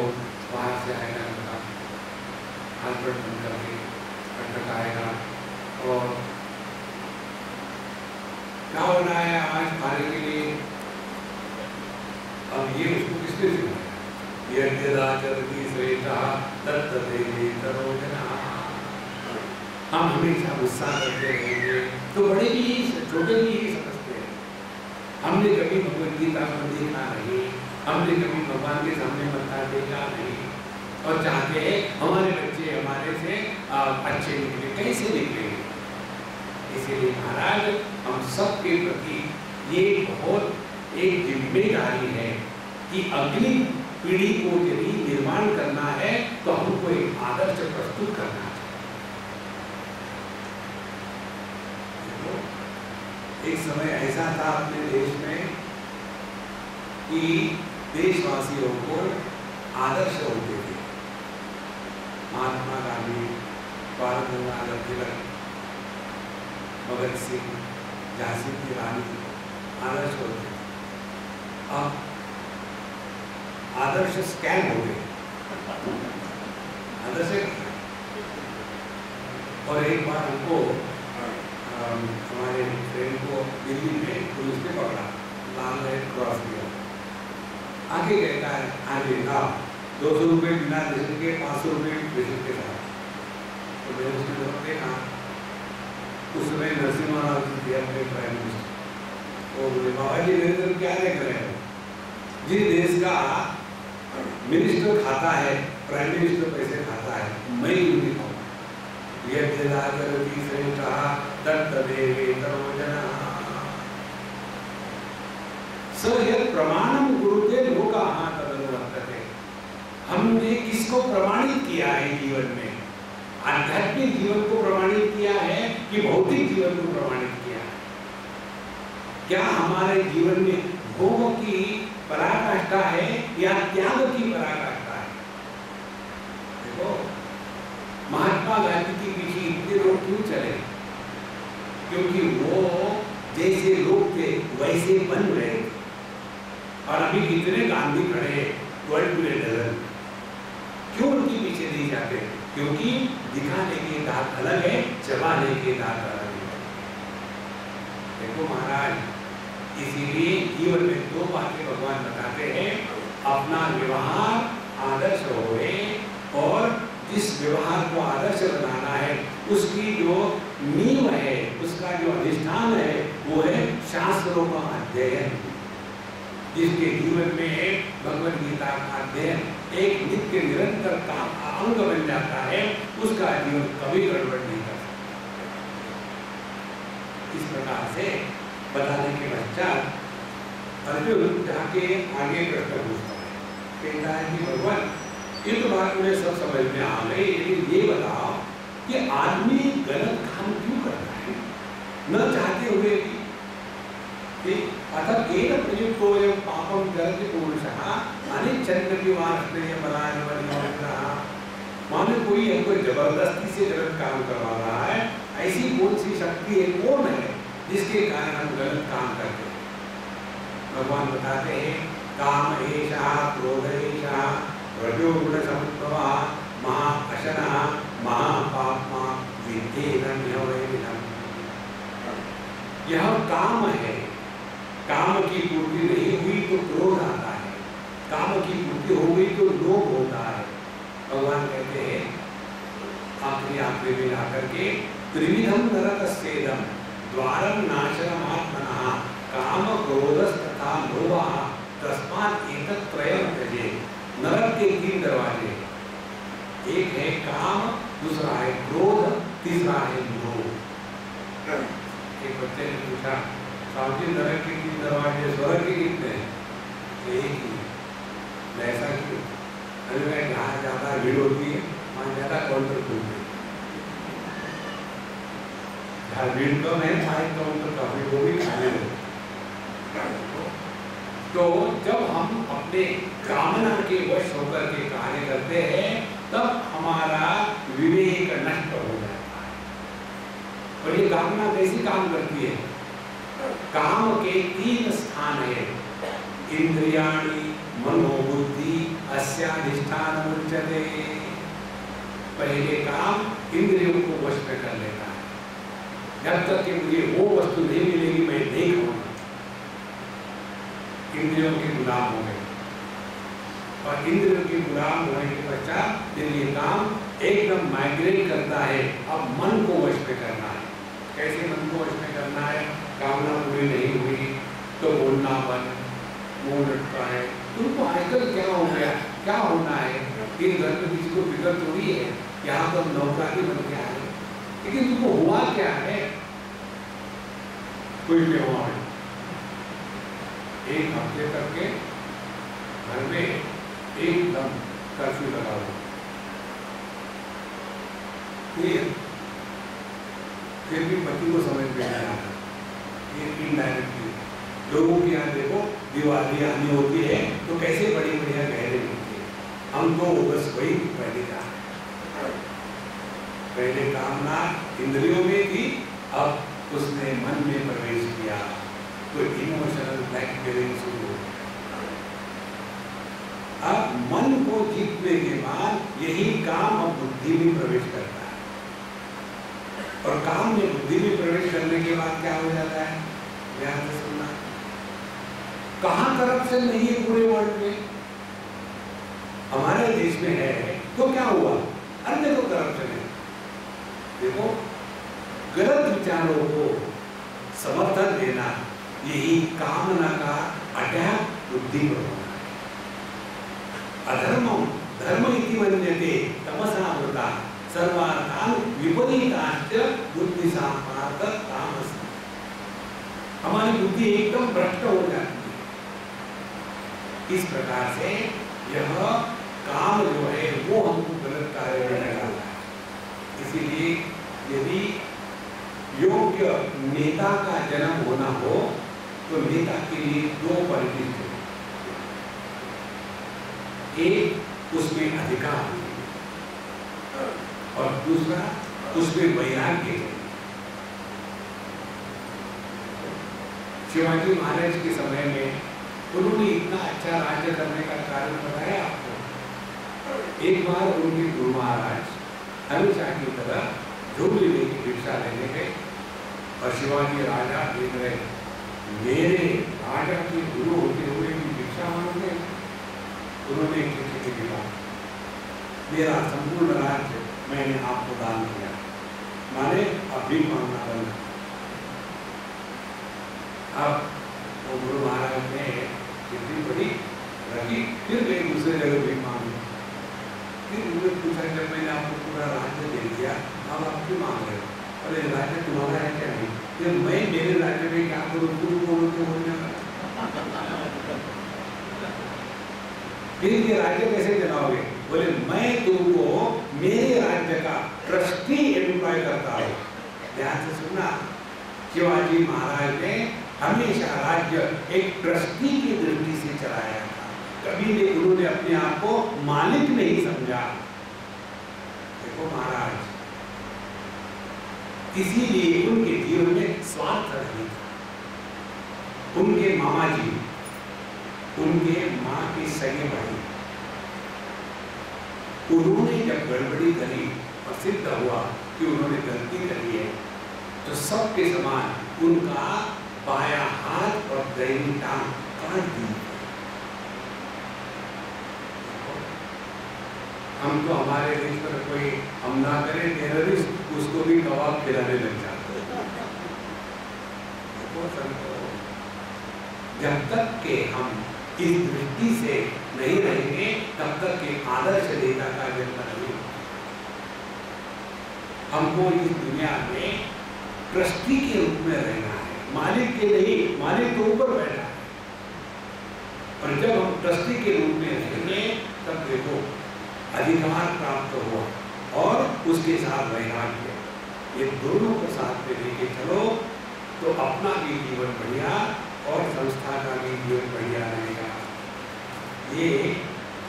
बाहर से आएगा लड़का, हस्बैंड बन करके खटखटाएगा और क्या बनाया आज खाने के लिए। अब ये उसको किसने सिखाया? यज्ञदाचरति श्रेष्ठः तत्तदेवी तरोजनः। हम हमेशा गुस्सा करते रहेंगे तो बड़े भी छोटे भी यही समझते हैं। हमने कभी भगवद गीता को देखा नहीं, हमने कभी भगवान के सामने मत्था देखा नहीं, और चाहते हैं हमारे बच्चे हमारे से अच्छे निकले। कैसे निकलेंगे? इसीलिए महाराज हम सबके प्रति ये बहुत एक जिम्मेदारी है कि अगली पीढ़ी को यदि निर्माण करना है तो हमको एक आदर्श प्रस्तुत करना है। एक समय ऐसा था अपने देश में कि देशवासियों को आदर्श होते थे। महात्मा गांधी, बाल गंगाधर तिलक, भगत सिंह, झांसी की रानी आदर्श होते थे। अब आदर्श स्कैम हो गए। आदर से। और एक बार हमको हमारे फ्रेंड को दिल्ली में पुलिस ने पकड़ा, लाल लाइट क्रॉस किया, आगे कहता है आगे ना 200 रुपये बिना रिसिप्ट के, 500 रुपये रिसिप्ट के साथ। तो मैंने उसके तरफ देखा, उस समय नरसिम्हा राव जी थे अपने प्राइम मिनिस्टर। तो बोले बाबा जी मेरे तरफ क्या देख रहे हो, जिस देश का मिनिस्टर खाता है, प्राइम मिनिस्टर पैसे खाता है, मैं ही नहीं खाऊंगा। यह प्रमाणम गुरुदेव लोका तदनुवर्तते। हमने किसको प्रमाणित किया है जीवन में? आध्यात्मिक जीवन को प्रमाणित किया है कि भौतिक जीवन को प्रमाणित किया है? क्या हमारे जीवन में भोग की पराकाष्ठा है या त्याग की पराकाष्ठा है? देखो महात्मा गांधी के पीछे इतने लोग क्यों चले? क्योंकि वो जैसे लोग थे वैसे बन रहे थे। और अभी कितने गांधी खड़े हैं 12 to 11, क्यों उनके पीछे नहीं जाते? क्योंकि दिखाने के दांत अलग है, चबाने के दांत अलग है। देखो महाराज, इसीलिए जीवन में 2 बातें भगवान बताते हैं, अपना व्यवहार आदर्श होए, और जिस व्यवहार को आदर्श बनाना है उसकी जो नींव है, उसका जो अधिष्ठान है, वो है शास्त्रों का अध्ययन। जिसके जीवन में भगवद गीता का अध्ययन एक नित्य निरंतर का अंग बन जाता है, उसका जीवन कभी गड़बड़ नहीं कर सकता। इस प्रकार से बताने के पश्चात अर्जुन जाके आगे प्रश्न पूछता है, कहता है कि भगवान ये तो बात मुझे सब समझ में आ गई, लेकिन ये बताओ कि आदमी गलत काम क्यों करता है न चाहते हुए भी? अतः एक प्रयुक्तो एवं पापम करते पुरुषः अनिच्छन्नपिवास्तेय बलायवनियोगः। मानो कोई हमको जबरदस्ती से गलत काम करवा रहा है, ऐसी कौन सी शक्ति है, कौन है जिसके कारण हम गलत काम करते हैं? भगवान बताते हैं काम एषः क्रोध एषः रजोगुण समुद्भवः महाअशनः महापाप्मा विद्धेनन्यवैरिणम्। यह काम है। काम की पूर्ति नहीं हुई तो क्रोध आता है, काम की पूर्ति हो गई तो लोभ होता है। भगवान कहते हैं आखिरी में आकर के त्रिविधम नरकस्येदम द्वारम नाशनमात्मनः काम क्रोधस्तथा लोभः तस्मात् एतत्त्रयं त्यजेत्। नरक के 3 दरवाजे, एक है काम, दूसरा है क्रोध, तीसरा है लोभ। एक बच्चे ने पूछा, साहब जी नरक के 3 दरवाजे, स्वर्ग के कितने हैं? एक ही। ऐसा क्यों? अरे मैं जहाँ ज्यादा भीड़ होती है वहाँ ज्यादा काउंटर खुलते हैं, जहाँ भीड़ कम है वहाँ काउंटर काफी, वो भी खाने में। तो जब हम अपने कामना के वश होकर के कार्य करते हैं तब हमारा विवेक नष्ट हो जाता है। और ये कामना कैसी काम करती है? काम के 3 स्थान है, इंद्रियाणि मनोबुद्धि अस्याधिष्ठान उच्यते। पहले काम इंद्रियों को वश में कर लेता है, जब तक कि मुझे वो वस्तु नहीं मिलेगी मैं नहीं खाऊंगा। इंद्रियों के गुलाम हो गए, और इंद्रियों के गुलाम होने के पश्चात ये काम एकदम माइग्रेट करता है। अब मन को वश में करना है। कैसे मन को वश में करना है? कामना पूरी नहीं हुई तो बोलना बंद, मुंह लटका है। तुमको आजकल क्या हो गया, क्या होना है? इन घर में किसी को फिक्र थोड़ी है, यहाँ तो नौकरी बन के आए, लेकिन तुमको हुआ क्या है? कुछ नहीं हुआ है। 1 हफ्ते तक के घर में एकदम कर्फ्यू लगा हुआ, फिर भी पति को समझ में नहीं आता। ये इनडायरेक्टली लोगों के यहाँ देखो दिवाली आनी होती है तो कैसे बड़ी बढ़िया गहरे मिलती है, हम तो बस वही पहले जा रहे हैं। पहले कामना इंद्रियों में थी, अब उसने मन में प्रवेश किया तो इमोशनल ब्लैकमेलिंग शुरू हो गया। अब मन को जीतने के बाद यही काम अब बुद्धि में प्रवेश करता है, और काम में बुद्धि में प्रवेश करने के बाद क्या हो जाता है, ध्यान से सुनना। कहाँ करप्शन नहीं है पूरे वर्ल्ड में? हमारे देश में है, तो क्या हुआ? अन्य तो करप्शन है। देखो, गलत विचारों को समर्थन देना यही कामना का अटैक बुद्धि पर होना है। अधर्मम धर्म इति मन्यते तमसावृता सर्वार्थान विपरीताश्च बुद्धि संपात तामस। हमारी बुद्धि एकदम भ्रष्ट हो जाती है। इस प्रकार से यह काम जो है वो हमको गलत कार्य में लगाता है। इसीलिए यदि योग्य नेता का जन्म होना हो तो नेता के लिए दो परिस्थिति, एक उसमें अधिकार और दूसरा उसमें वैराग्य। शिवाजी महाराज के समय में उन्होंने इतना अच्छा राज्य करने का कारण बताया आपको। एक बार उनके गुरु महाराज हमेशा की तरह झोली लेके भिक्षा लेने गए और शिवाजी राजा देख रहे, मेरे राजा के गुरु होते हुए भी भिक्षा मांगते। उन्होंने एक चिट्ठी लिखा, मेरा संपूर्ण राज्य मैंने आपको दान किया, माने अभी मांगना बंद। अब वो गुरु महाराज ने चिट्ठी पढ़ी, रखी, फिर गए दूसरे जगह भी मांगी। फिर उन्होंने पूछा, जब मैंने आपको पूरा राज्य दे दिया, अब आप क्यों मांग रहे हो? अरे राज्य तुम्हारा है क्या? नहीं। फिर मैं मेरे राज्य में क्या करूँ? तुम बोलते हो फिर ये राज्य कैसे चलाओगे? बोले मैं तुमको मेरे राज्य का ट्रस्टी एम्प्लॉय करता हूँ। ध्यान से सुनना, शिवाजी महाराज ने हमेशा राज्य एक ट्रस्टी की दृष्टि से चलाया था। कभी भी उन्होंने अपने आप को मालिक नहीं समझा। देखो महाराज, इसीलिए उनके जीवन में स्वार्थ नहीं था। उनके मामा जी, उनके माँ के सगे भाई, उन्होंने जब गड़बड़ी करी और सिद्ध हुआ कि उन्होंने गलती करी है, तो सबके समान उनका बायां हाथ और दाहिनी टांग काट दी। हम तो हमारे देश पर कोई हमला करे टेररिस्ट, उसको भी कबाब खिलाने लग जाते। जब तक के हम इस दृष्टि से नहीं रहेंगे, तब तक के आदर्श नेता का जन्म नहीं। हमको इस दुनिया में ट्रस्टी के रूप में रहना है, मालिक के नहीं। मालिक तो ऊपर बैठा है, और जब हम ट्रस्टी के रूप में रहेंगे तब देखो अधिकार प्राप्त हुआ और उसके साथ वैराग्य, ये दोनों को साथ में लेके चलो तो अपना भी जीवन बढ़िया और संस्था का भी जीवन बढ़िया रहेगा। ये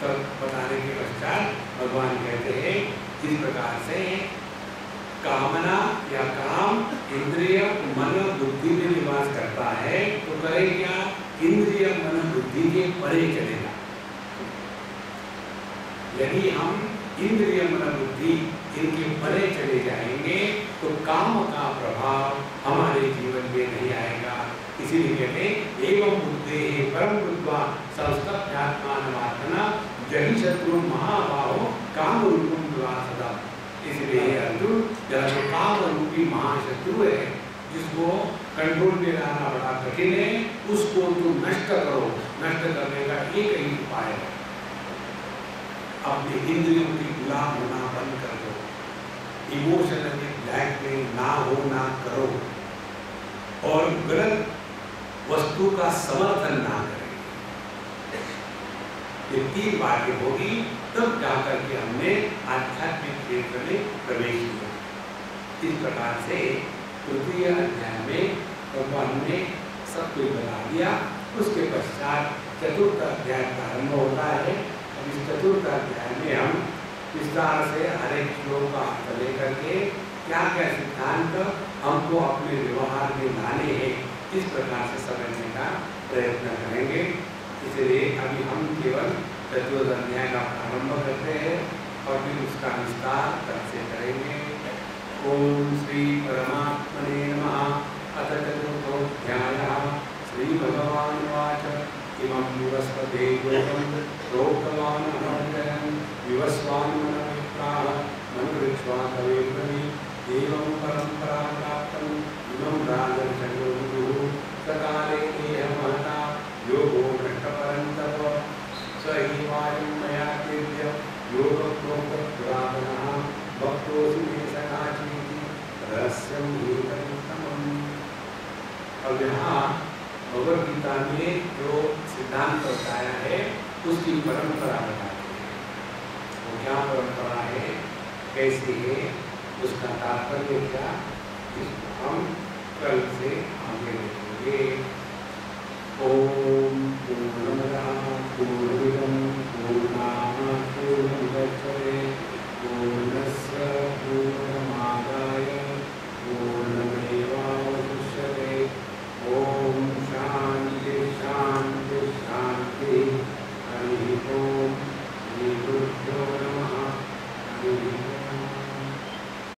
सब बताने के पश्चात भगवान कहते हैं, इस प्रकार से कामना या काम इंद्रिय मन बुद्धि में निवास करता है, तो करे क्या? इंद्रिय मन बुद्धि के परे चलेगा। यदि हम इंद्रिय मन बुद्धि इनके परे चले जाएंगे तो काम का प्रभाव हमारे जीवन में नहीं आएगा। इसीलिए कहते एवं बुद्धे परम बुद्ध्वा संस्तभ्यात्मानमात्मना जहि शत्रु महाबाहो काम रूपम सदा। इसलिए अर्जुन, जो काम रूपी महाशत्रु है, जिसको कंट्रोल में लाना बड़ा कठिन है, उसको तुम नष्ट करो। नष्ट करने का एक ही उपाय है, अपने इंद्रियों की गुलाम होना बंद कर दो। इमोशनली ब्लैकमेल ना करो और गलत वस्तु का समर्थन ना करें। ये तीन बातें होगी तब जाकर के हमने आध्यात्मिक क्षेत्र में प्रवेश किया। इस प्रकार से तृतीय अध्याय में भगवान ने सब कुछ बता दिया। उसके पश्चात चतुर्थ अध्याय प्रारंभ होता है। इस चतुर्थ अध्याय में हम विस्तार से हर एक श्लोक का अर्थ लेकर के क्या क्या सिद्धांत हमको अपने व्यवहार में लाने हैं, इस प्रकार से समझने का प्रयत्न करेंगे। इसलिए अभी हम केवल चतुर्थ अध्याय का प्रारंभ करते हैं और फिर उसका विस्तार कल से करेंगे। ओम श्री परमात्मने नमः। अथ चतुर्थोऽध्यायः। श्री भगवानुवाच इमं विवस्वते योगं प्रोक्तवान् अनन्तरं विवस्वान्मनोविप्राः मनुऋक्ष्वा कवे ब्रवीत् एवं परम्परा प्राप्तम् इमं राजर्षयोः सकाले एह महता योगो भ्रष्टपरन्तप स एवायं मया तेभ्य योगप्रोक्तपुरातनः भक्तोऽसि मे सकाचेति रहस्यं एकमुत्तमम्। अब यहाँ भगवद गीता में जो सिद्धांत बताया है उसकी परंपरा बताते हैं। वो क्या परंपरा है, कैसे है, उसका तात्पर्य क्या, इसको हम कल से आगे देखेंगे। ओम पूर्णमदः पूर्णमिदं